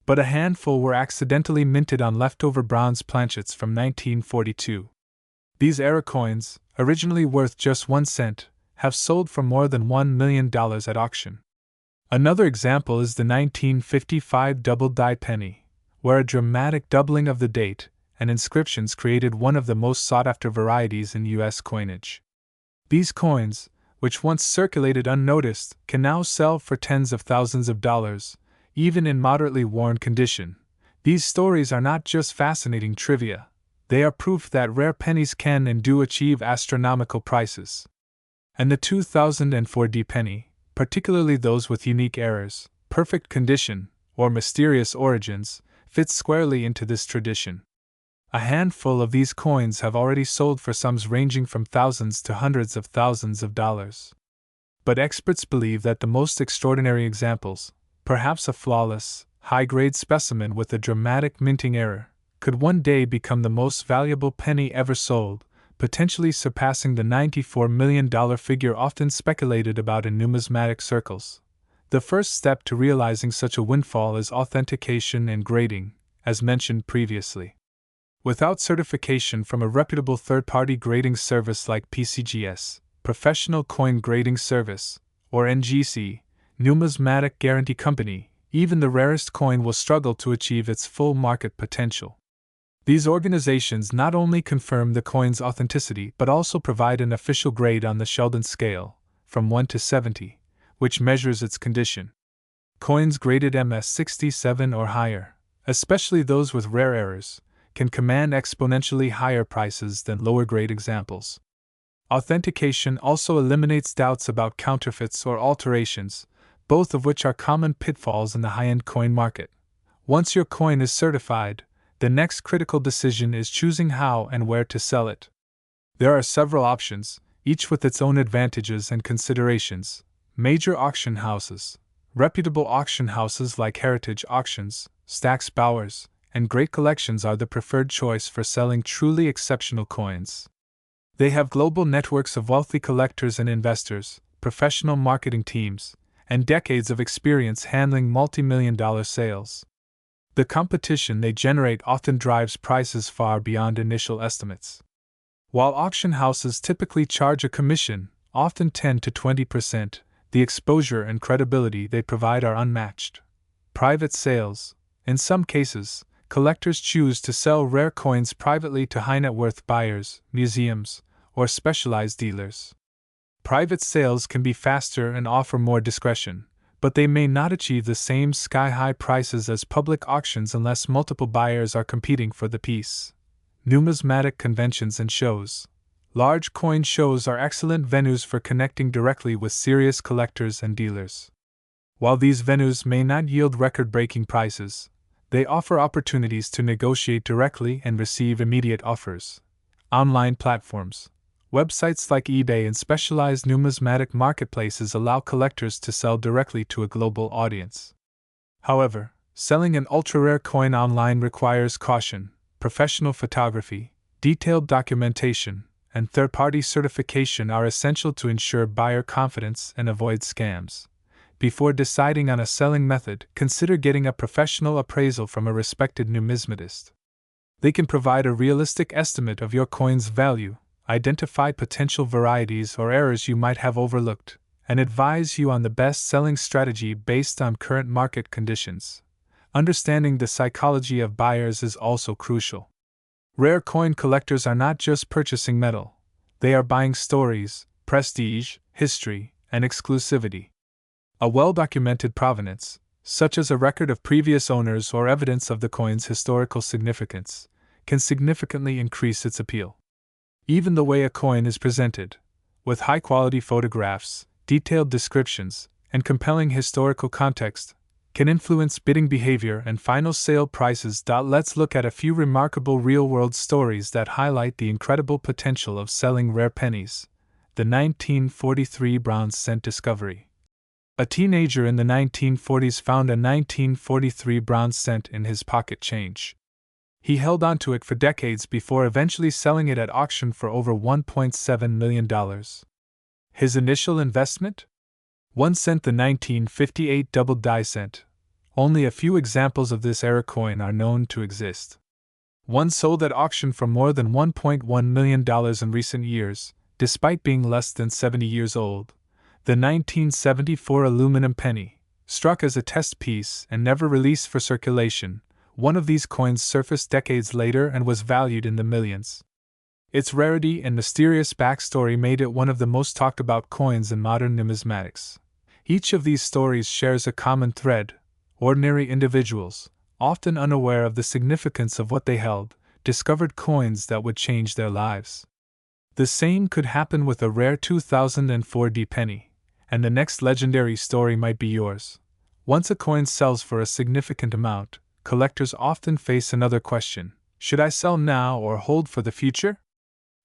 Speaker 1: But a handful were accidentally minted on leftover bronze planchets from 1942. These era coins, originally worth just 1 cent, have sold for more than $1 million at auction. Another example is the 1955 double-die penny, where a dramatic doubling of the date and inscriptions created one of the most sought-after varieties in U.S. coinage. These coins, which once circulated unnoticed, can now sell for tens of thousands of dollars, even in moderately worn condition. These stories are not just fascinating trivia, they are proof that rare pennies can and do achieve astronomical prices. And the 2004D penny, particularly those with unique errors, perfect condition, or mysterious origins, fits squarely into this tradition. A handful of these coins have already sold for sums ranging from thousands to hundreds of thousands of dollars. But experts believe that the most extraordinary examples, perhaps a flawless, high-grade specimen with a dramatic minting error, could one day become the most valuable penny ever sold, potentially surpassing the $94 million figure often speculated about in numismatic circles. The first step to realizing such a windfall is authentication and grading, as mentioned previously. Without certification from a reputable third-party grading service like PCGS, Professional Coin Grading Service, or NGC, Numismatic Guarantee Company, even the rarest coin will struggle to achieve its full market potential. These organizations not only confirm the coin's authenticity but also provide an official grade on the Sheldon scale, from 1 to 70, which measures its condition. Coins graded MS67 or higher, especially those with rare errors, can command exponentially higher prices than lower-grade examples. Authentication also eliminates doubts about counterfeits or alterations, both of which are common pitfalls in the high-end coin market. Once your coin is certified, the next critical decision is choosing how and where to sell it. There are several options, each with its own advantages and considerations. Major auction houses, reputable auction houses like Heritage Auctions, Stack's Bowers, and Great Collections are the preferred choice for selling truly exceptional coins. They have global networks of wealthy collectors and investors, professional marketing teams, and decades of experience handling multi-million-dollar sales. The competition they generate often drives prices far beyond initial estimates. While auction houses typically charge a commission, often 10 to 20%, the exposure and credibility they provide are unmatched. Private sales. In some cases, collectors choose to sell rare coins privately to high-net-worth buyers, museums, or specialized dealers. Private sales can be faster and offer more discretion, but they may not achieve the same sky-high prices as public auctions unless multiple buyers are competing for the piece. Numismatic conventions and shows. Large coin shows are excellent venues for connecting directly with serious collectors and dealers. While these venues may not yield record-breaking prices, they offer opportunities to negotiate directly and receive immediate offers. Online platforms. Websites like eBay and specialized numismatic marketplaces allow collectors to sell directly to a global audience. However, selling an ultra-rare coin online requires caution, professional photography, detailed documentation, and third-party certification are essential to ensure buyer confidence and avoid scams. Before deciding on a selling method, consider getting a professional appraisal from a respected numismatist. They can provide a realistic estimate of your coin's value, identify potential varieties or errors you might have overlooked, and advise you on the best selling strategy based on current market conditions. Understanding the psychology of buyers is also crucial. Rare coin collectors are not just purchasing metal, they are buying stories, prestige, history, and exclusivity. A well-documented provenance, such as a record of previous owners or evidence of the coin's historical significance, can significantly increase its appeal. Even the way a coin is presented, with high-quality photographs, detailed descriptions, and compelling historical context, can influence bidding behavior and final sale prices. Let's look at a few remarkable real-world stories that highlight the incredible potential of selling rare pennies. The 1943 bronze cent discovery. A teenager in the 1940s found a 1943 bronze cent in his pocket change. He held onto it for decades before eventually selling it at auction for over $1.7 million. His initial investment? 1 cent. The 1958 double die cent. Only a few examples of this era coin are known to exist. One sold at auction for more than $1.1 million in recent years, despite being less than 70 years old. The 1974 aluminum penny, struck as a test piece and never released for circulation, one of these coins surfaced decades later and was valued in the millions. Its rarity and mysterious backstory made it one of the most talked about coins in modern numismatics. Each of these stories shares a common thread: ordinary individuals, often unaware of the significance of what they held, discovered coins that would change their lives. The same could happen with a rare 2004 D penny, and the next legendary story might be yours. Once a coin sells for a significant amount, collectors often face another question: should I sell now or hold for the future?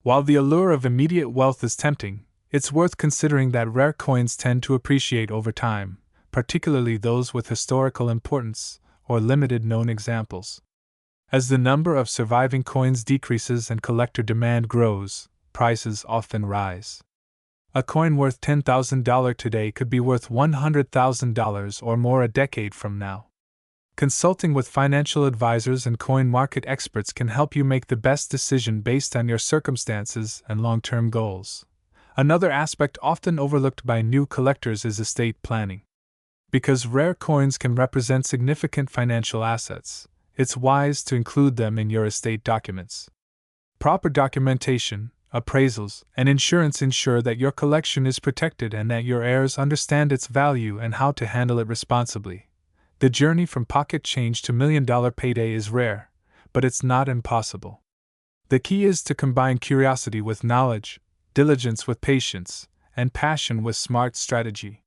Speaker 1: While the allure of immediate wealth is tempting, it's worth considering that rare coins tend to appreciate over time, particularly those with historical importance or limited known examples. As the number of surviving coins decreases and collector demand grows, prices often rise. A coin worth $10,000 today could be worth $100,000 or more a decade from now. Consulting with financial advisors and coin market experts can help you make the best decision based on your circumstances and long-term goals. Another aspect often overlooked by new collectors is estate planning. Because rare coins can represent significant financial assets, it's wise to include them in your estate documents. Proper documentation, appraisals, and insurance ensure that your collection is protected and that your heirs understand its value and how to handle it responsibly. The journey from pocket change to million-dollar payday is rare, but it's not impossible. The key is to combine curiosity with knowledge, diligence with patience, and passion with smart strategy.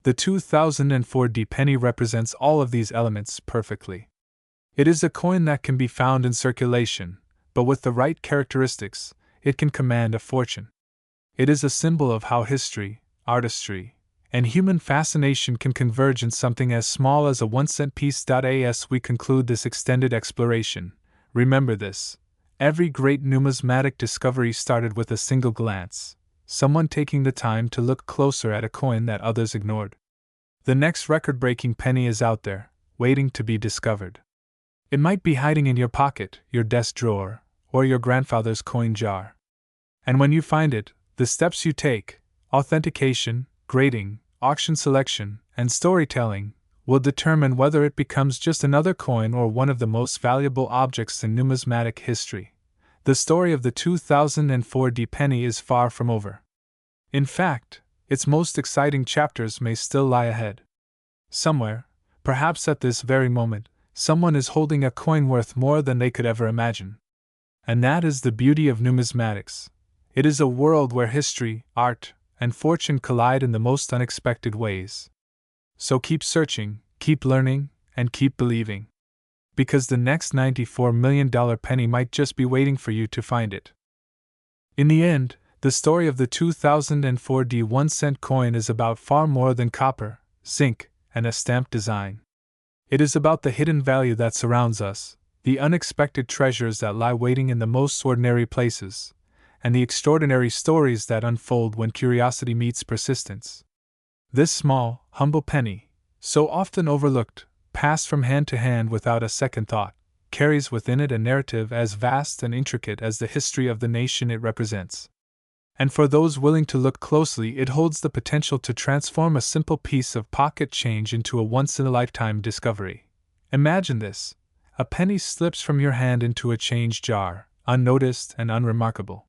Speaker 1: The 2004 D penny represents all of these elements perfectly. It is a coin that can be found in circulation, but with the right characteristics, it can command a fortune. It is a symbol of how history, artistry, and human fascination can converge in something as small as a 1-cent piece. As we conclude this extended exploration, remember this: every great numismatic discovery started with a single glance, someone taking the time to look closer at a coin that others ignored. The next record-breaking penny is out there, waiting to be discovered. It might be hiding in your pocket, your desk drawer, or your grandfather's coin jar. And when you find it, the steps you take, authentication, grading, auction selection, and storytelling, will determine whether it becomes just another coin or one of the most valuable objects in numismatic history. The story of the 2004 D penny is far from over. In fact, its most exciting chapters may still lie ahead. Somewhere, perhaps at this very moment, someone is holding a coin worth more than they could ever imagine. And that is the beauty of numismatics. It is a world where history, art, and fortune collide in the most unexpected ways. So keep searching, keep learning, and keep believing. Because the next $94 million penny might just be waiting for you to find it. In the end, the story of the 2004 D 1-cent coin is about far more than copper, zinc, and a stamped design. It is about the hidden value that surrounds us, the unexpected treasures that lie waiting in the most ordinary places, and the extraordinary stories that unfold when curiosity meets persistence. This small, humble penny, so often overlooked, passed from hand to hand without a second thought, carries within it a narrative as vast and intricate as the history of the nation it represents. And for those willing to look closely, it holds the potential to transform a simple piece of pocket change into a once-in-a-lifetime discovery. Imagine this: a penny slips from your hand into a change jar, unnoticed and unremarkable.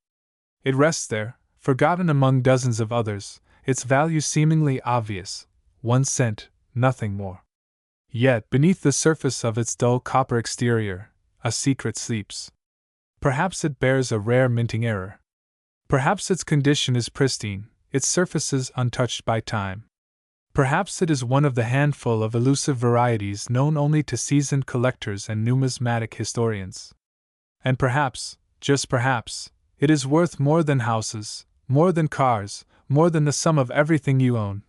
Speaker 1: It rests there, forgotten among dozens of others, its value seemingly obvious, 1 cent, nothing more. Yet, beneath the surface of its dull copper exterior, a secret sleeps. Perhaps it bears a rare minting error. Perhaps its condition is pristine, its surfaces untouched by time. Perhaps it is one of the handful of elusive varieties known only to seasoned collectors and numismatic historians. And perhaps, just perhaps, it is worth more than houses, more than cars, more than the sum of everything you own.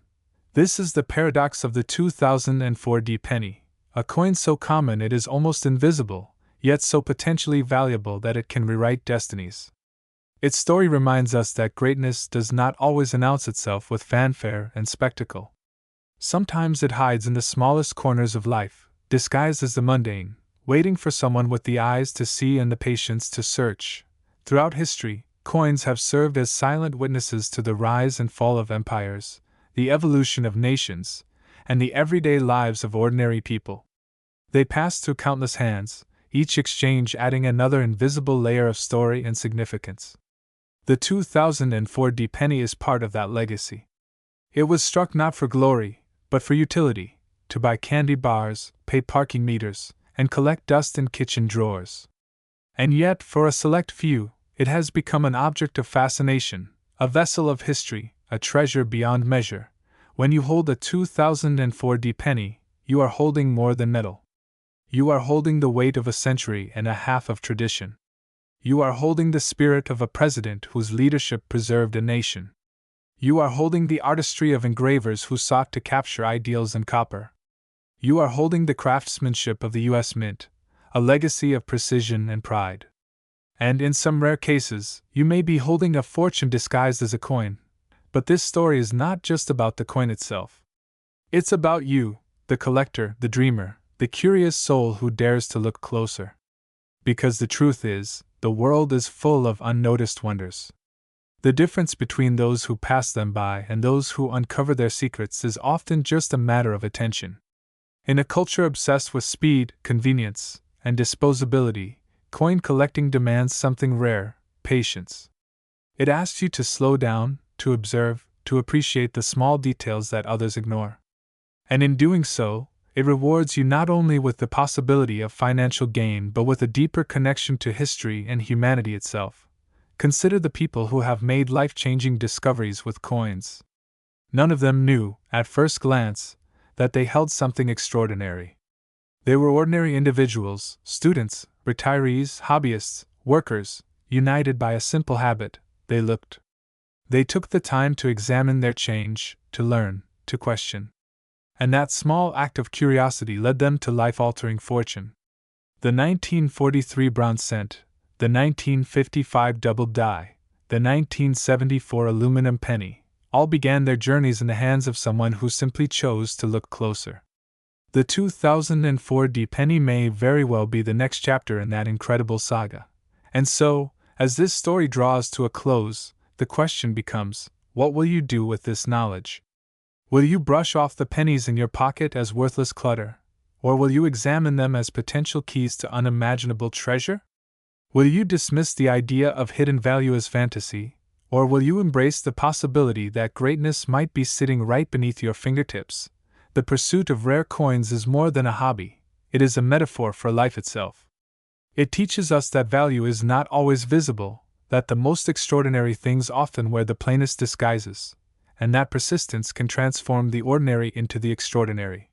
Speaker 1: This is the paradox of the 2004 penny, a coin so common it is almost invisible, yet so potentially valuable that it can rewrite destinies. Its story reminds us that greatness does not always announce itself with fanfare and spectacle. Sometimes it hides in the smallest corners of life, disguised as the mundane, waiting for someone with the eyes to see and the patience to search. Throughout history, coins have served as silent witnesses to the rise and fall of empires, the evolution of nations, and the everyday lives of ordinary people. They pass through countless hands, each exchange adding another invisible layer of story and significance. The 2004 penny is part of that legacy. It was struck not for glory, but for utility, to buy candy bars, pay parking meters, and collect dust in kitchen drawers. And yet, for a select few, it has become an object of fascination, a vessel of history, a treasure beyond measure. When you hold a 2004 penny, you are holding more than metal. You are holding the weight of a century and a half of tradition. You are holding the spirit of a president whose leadership preserved a nation. You are holding the artistry of engravers who sought to capture ideals in copper. You are holding the craftsmanship of the U.S. Mint, a legacy of precision and pride. And in some rare cases, you may be holding a fortune disguised as a coin. But this story is not just about the coin itself. It's about you, the collector, the dreamer, the curious soul who dares to look closer. Because the truth is, the world is full of unnoticed wonders. The difference between those who pass them by and those who uncover their secrets is often just a matter of attention. In a culture obsessed with speed, convenience, and disposability, coin collecting demands something rare: patience. It asks you to slow down, to observe, to appreciate the small details that others ignore. And in doing so, it rewards you not only with the possibility of financial gain but with a deeper connection to history and humanity itself. Consider the people who have made life-changing discoveries with coins. None of them knew, at first glance, that they held something extraordinary. They were ordinary individuals, students, retirees, hobbyists, workers, united by a simple habit: they looked. They took the time to examine their change, to learn, to question. And that small act of curiosity led them to life-altering fortune. The 1943 bronze cent, the 1955 double die, the 1974 aluminum penny, all began their journeys in the hands of someone who simply chose to look closer. The 2004 penny may very well be the next chapter in that incredible saga. And so, as this story draws to a close, the question becomes, what will you do with this knowledge? Will you brush off the pennies in your pocket as worthless clutter, or will you examine them as potential keys to unimaginable treasure? Will you dismiss the idea of hidden value as fantasy, or will you embrace the possibility that greatness might be sitting right beneath your fingertips? The pursuit of rare coins is more than a hobby, it is a metaphor for life itself. It teaches us that value is not always visible, that the most extraordinary things often wear the plainest disguises, and that persistence can transform the ordinary into the extraordinary.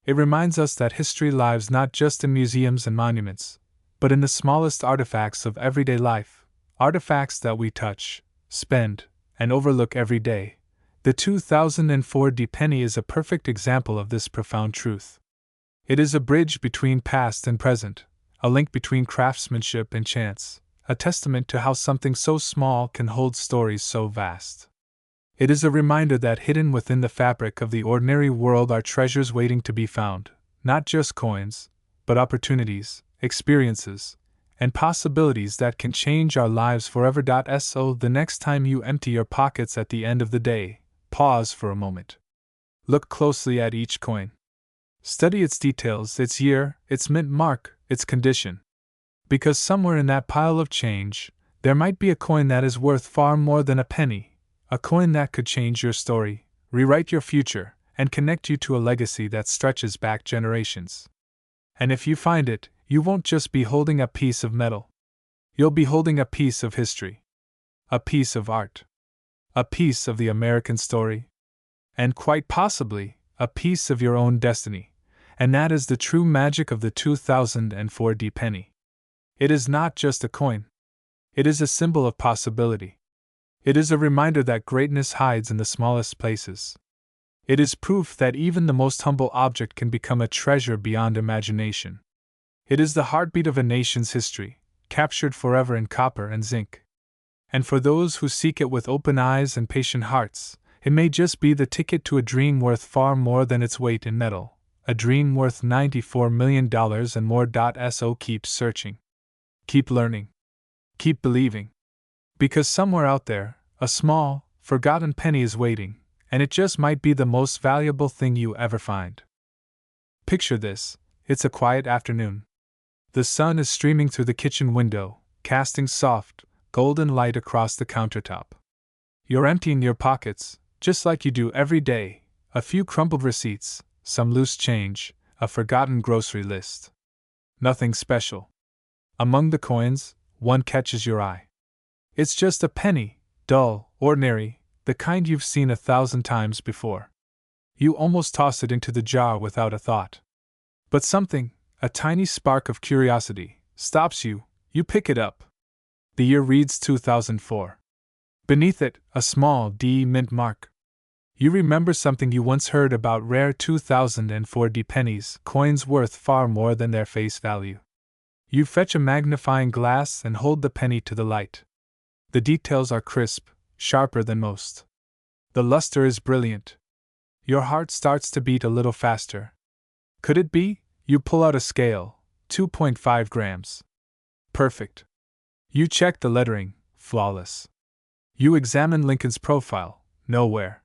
Speaker 1: It reminds us that history lives not just in museums and monuments, but in the smallest artifacts of everyday life, artifacts that we touch, spend, and overlook every day. The 2004 penny is a perfect example of this profound truth. It is a bridge between past and present, a link between craftsmanship and chance, a testament to how something so small can hold stories so vast. It is a reminder that hidden within the fabric of the ordinary world are treasures waiting to be found, not just coins, but opportunities, experiences, and possibilities that can change our lives forever. So the next time you empty your pockets at the end of the day, pause for a moment. Look closely at each coin. Study its details, its year, its mint mark, its condition. Because somewhere in that pile of change, there might be a coin that is worth far more than a penny, a coin that could change your story, rewrite your future, and connect you to a legacy that stretches back generations. And if you find it, you won't just be holding a piece of metal. You'll be holding a piece of history, a piece of art, a piece of the American story, and quite possibly, a piece of your own destiny. And that is the true magic of the 2004 penny. It is not just a coin. It is a symbol of possibility. It is a reminder that greatness hides in the smallest places. It is proof that even the most humble object can become a treasure beyond imagination. It is the heartbeat of a nation's history, captured forever in copper and zinc. And for those who seek it with open eyes and patient hearts, it may just be the ticket to a dream worth far more than its weight in metal, a dream worth $94 million and more. So keep searching. Keep learning. Keep believing. Because somewhere out there, a small, forgotten penny is waiting, and it just might be the most valuable thing you ever find. Picture this: it's a quiet afternoon. The sun is streaming through the kitchen window, casting soft, golden light across the countertop. You're emptying your pockets, just like you do every day, a few crumpled receipts, some loose change, a forgotten grocery list. Nothing special. Among the coins, one catches your eye. It's just a penny, dull, ordinary, the kind you've seen 1,000 times before. You almost toss it into the jar without a thought. But something, a tiny spark of curiosity, stops you. You pick it up. The year reads 2004. Beneath it, a small D mint mark. You remember something you once heard about rare 2004 pennies, coins worth far more than their face value. You fetch a magnifying glass and hold the penny to the light. The details are crisp, sharper than most. The luster is brilliant. Your heart starts to beat a little faster. Could it be? You pull out a scale, 2.5 grams. Perfect. You check the lettering, flawless. You examine Lincoln's profile, nowhere.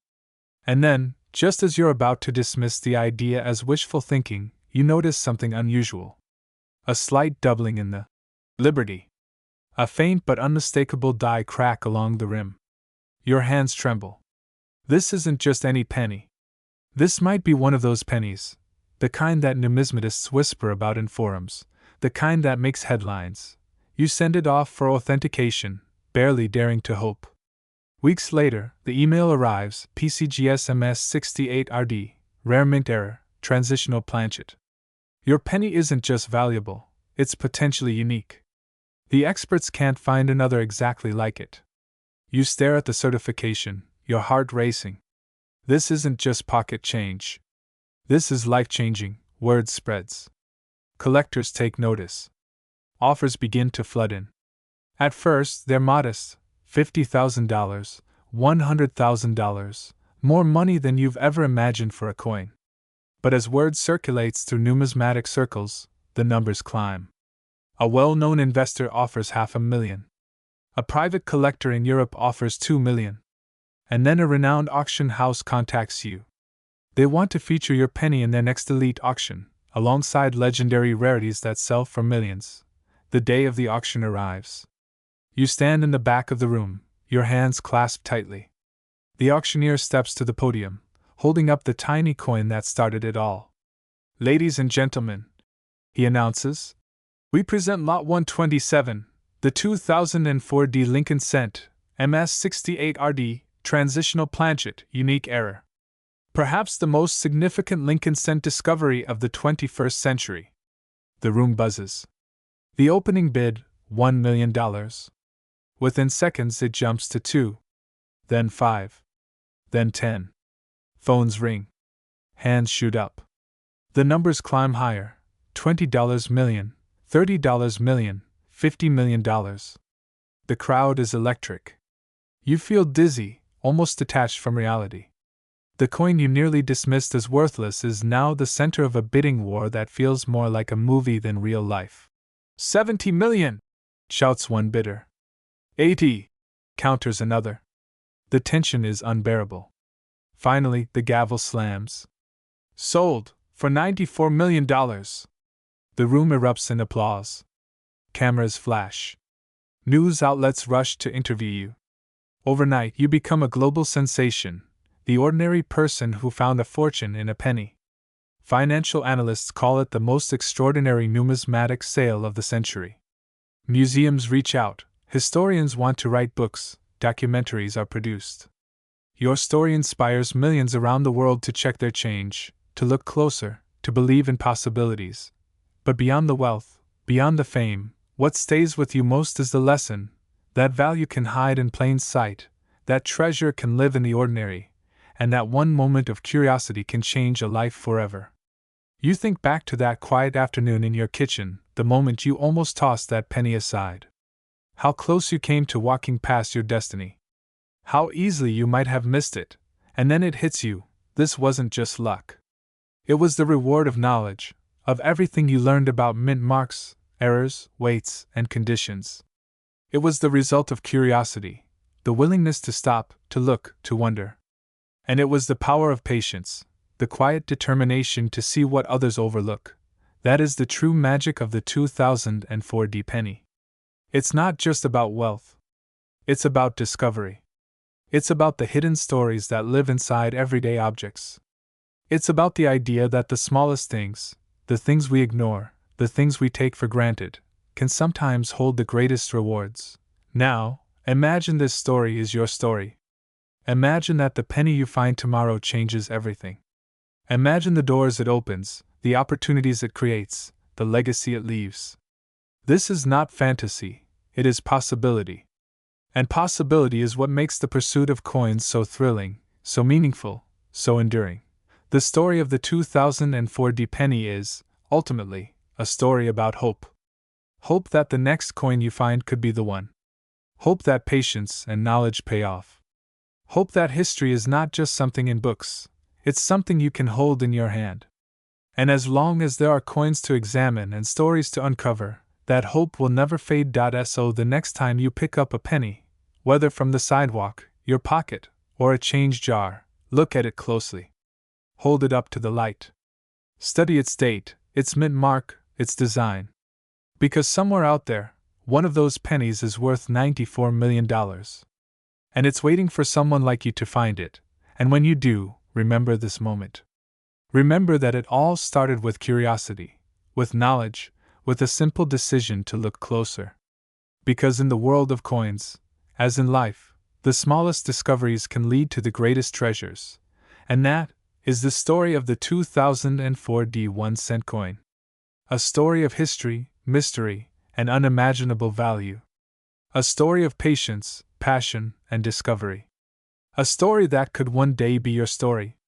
Speaker 1: And then, just as you're about to dismiss the idea as wishful thinking, you notice something unusual. A slight doubling in the Liberty. A faint but unmistakable die crack along the rim. Your hands tremble. This isn't just any penny. This might be one of those pennies, the kind that numismatists whisper about in forums, the kind that makes headlines. You send it off for authentication, barely daring to hope. Weeks later, the email arrives: PCGSMS68RD, rare mint error, transitional planchet. Your penny isn't just valuable, it's potentially unique. The experts can't find another exactly like it. You stare at the certification, your heart racing. This isn't just pocket change. This is life-changing. Word spreads. Collectors take notice. Offers begin to flood in. At first, they're modest: $50,000, $100,000, more money than you've ever imagined for a coin. But as word circulates through numismatic circles, the numbers climb. A well-known investor offers $500,000. A private collector in Europe offers $2 million. And then a renowned auction house contacts you. They want to feature your penny in their next elite auction, alongside legendary rarities that sell for millions. The day of the auction arrives. You stand in the back of the room, your hands clasped tightly. The auctioneer steps to the podium, holding up the tiny coin that started it all. "Ladies and gentlemen," he announces, "we present Lot 127, the 2004 Lincoln Cent, MS68RD, transitional planchet, unique error. Perhaps the most significant Lincoln Cent discovery of the 21st century." The room buzzes. The opening bid, $1 million. Within seconds it jumps to 2, then 5, then 10. Phones ring. Hands shoot up. The numbers climb higher: $20 million, $30 million, $50 million. The crowd is electric. You feel dizzy, almost detached from reality. The coin you nearly dismissed as worthless is now the center of a bidding war that feels more like a movie than real life. 70 million! Shouts one bidder. 80! Counters another. The tension is unbearable. Finally, the gavel slams. Sold! For $94 million! The room erupts in applause. Cameras flash. News outlets rush to interview you. Overnight, you become a global sensation, the ordinary person who found a fortune in a penny. Financial analysts call it the most extraordinary numismatic sale of the century. Museums reach out, historians want to write books, documentaries are produced. Your story inspires millions around the world to check their change, to look closer, to believe in possibilities. But beyond the wealth, beyond the fame, what stays with you most is the lesson that value can hide in plain sight, that treasure can live in the ordinary, and that one moment of curiosity can change a life forever. You think back to that quiet afternoon in your kitchen, the moment you almost tossed that penny aside. How close you came to walking past your destiny. How easily you might have missed it, and then it hits you, this wasn't just luck. It was the reward of knowledge, of everything you learned about mint marks, errors, weights, and conditions. It was the result of curiosity, the willingness to stop, to look, to wonder. And it was the power of patience, the quiet determination to see what others overlook. That is the true magic of the 2004 penny. It's not just about wealth. It's about discovery. It's about the hidden stories that live inside everyday objects. It's about the idea that the smallest things, the things we ignore, the things we take for granted, can sometimes hold the greatest rewards. Now, imagine this story is your story. Imagine that the penny you find tomorrow changes everything. Imagine the doors it opens, the opportunities it creates, the legacy it leaves. This is not fantasy, it is possibility. And possibility is what makes the pursuit of coins so thrilling, so meaningful, so enduring. The story of the 2004 penny is, ultimately, a story about hope. Hope that the next coin you find could be the one. Hope that patience and knowledge pay off. Hope that history is not just something in books, it's something you can hold in your hand. And as long as there are coins to examine and stories to uncover, that hope will never fade. So the next time you pick up a penny, whether from the sidewalk, your pocket, or a change jar, look at it closely. Hold it up to the light. Study its date, its mint mark, its design. Because somewhere out there, one of those pennies is worth $94 million. And it's waiting for someone like you to find it. And when you do, remember this moment. Remember that it all started with curiosity, with knowledge, with a simple decision to look closer. Because in the world of coins, as in life, the smallest discoveries can lead to the greatest treasures. And that is the story of the 2004 1-cent coin. A story of history, mystery, and unimaginable value. A story of patience, passion, and discovery. A story that could one day be your story.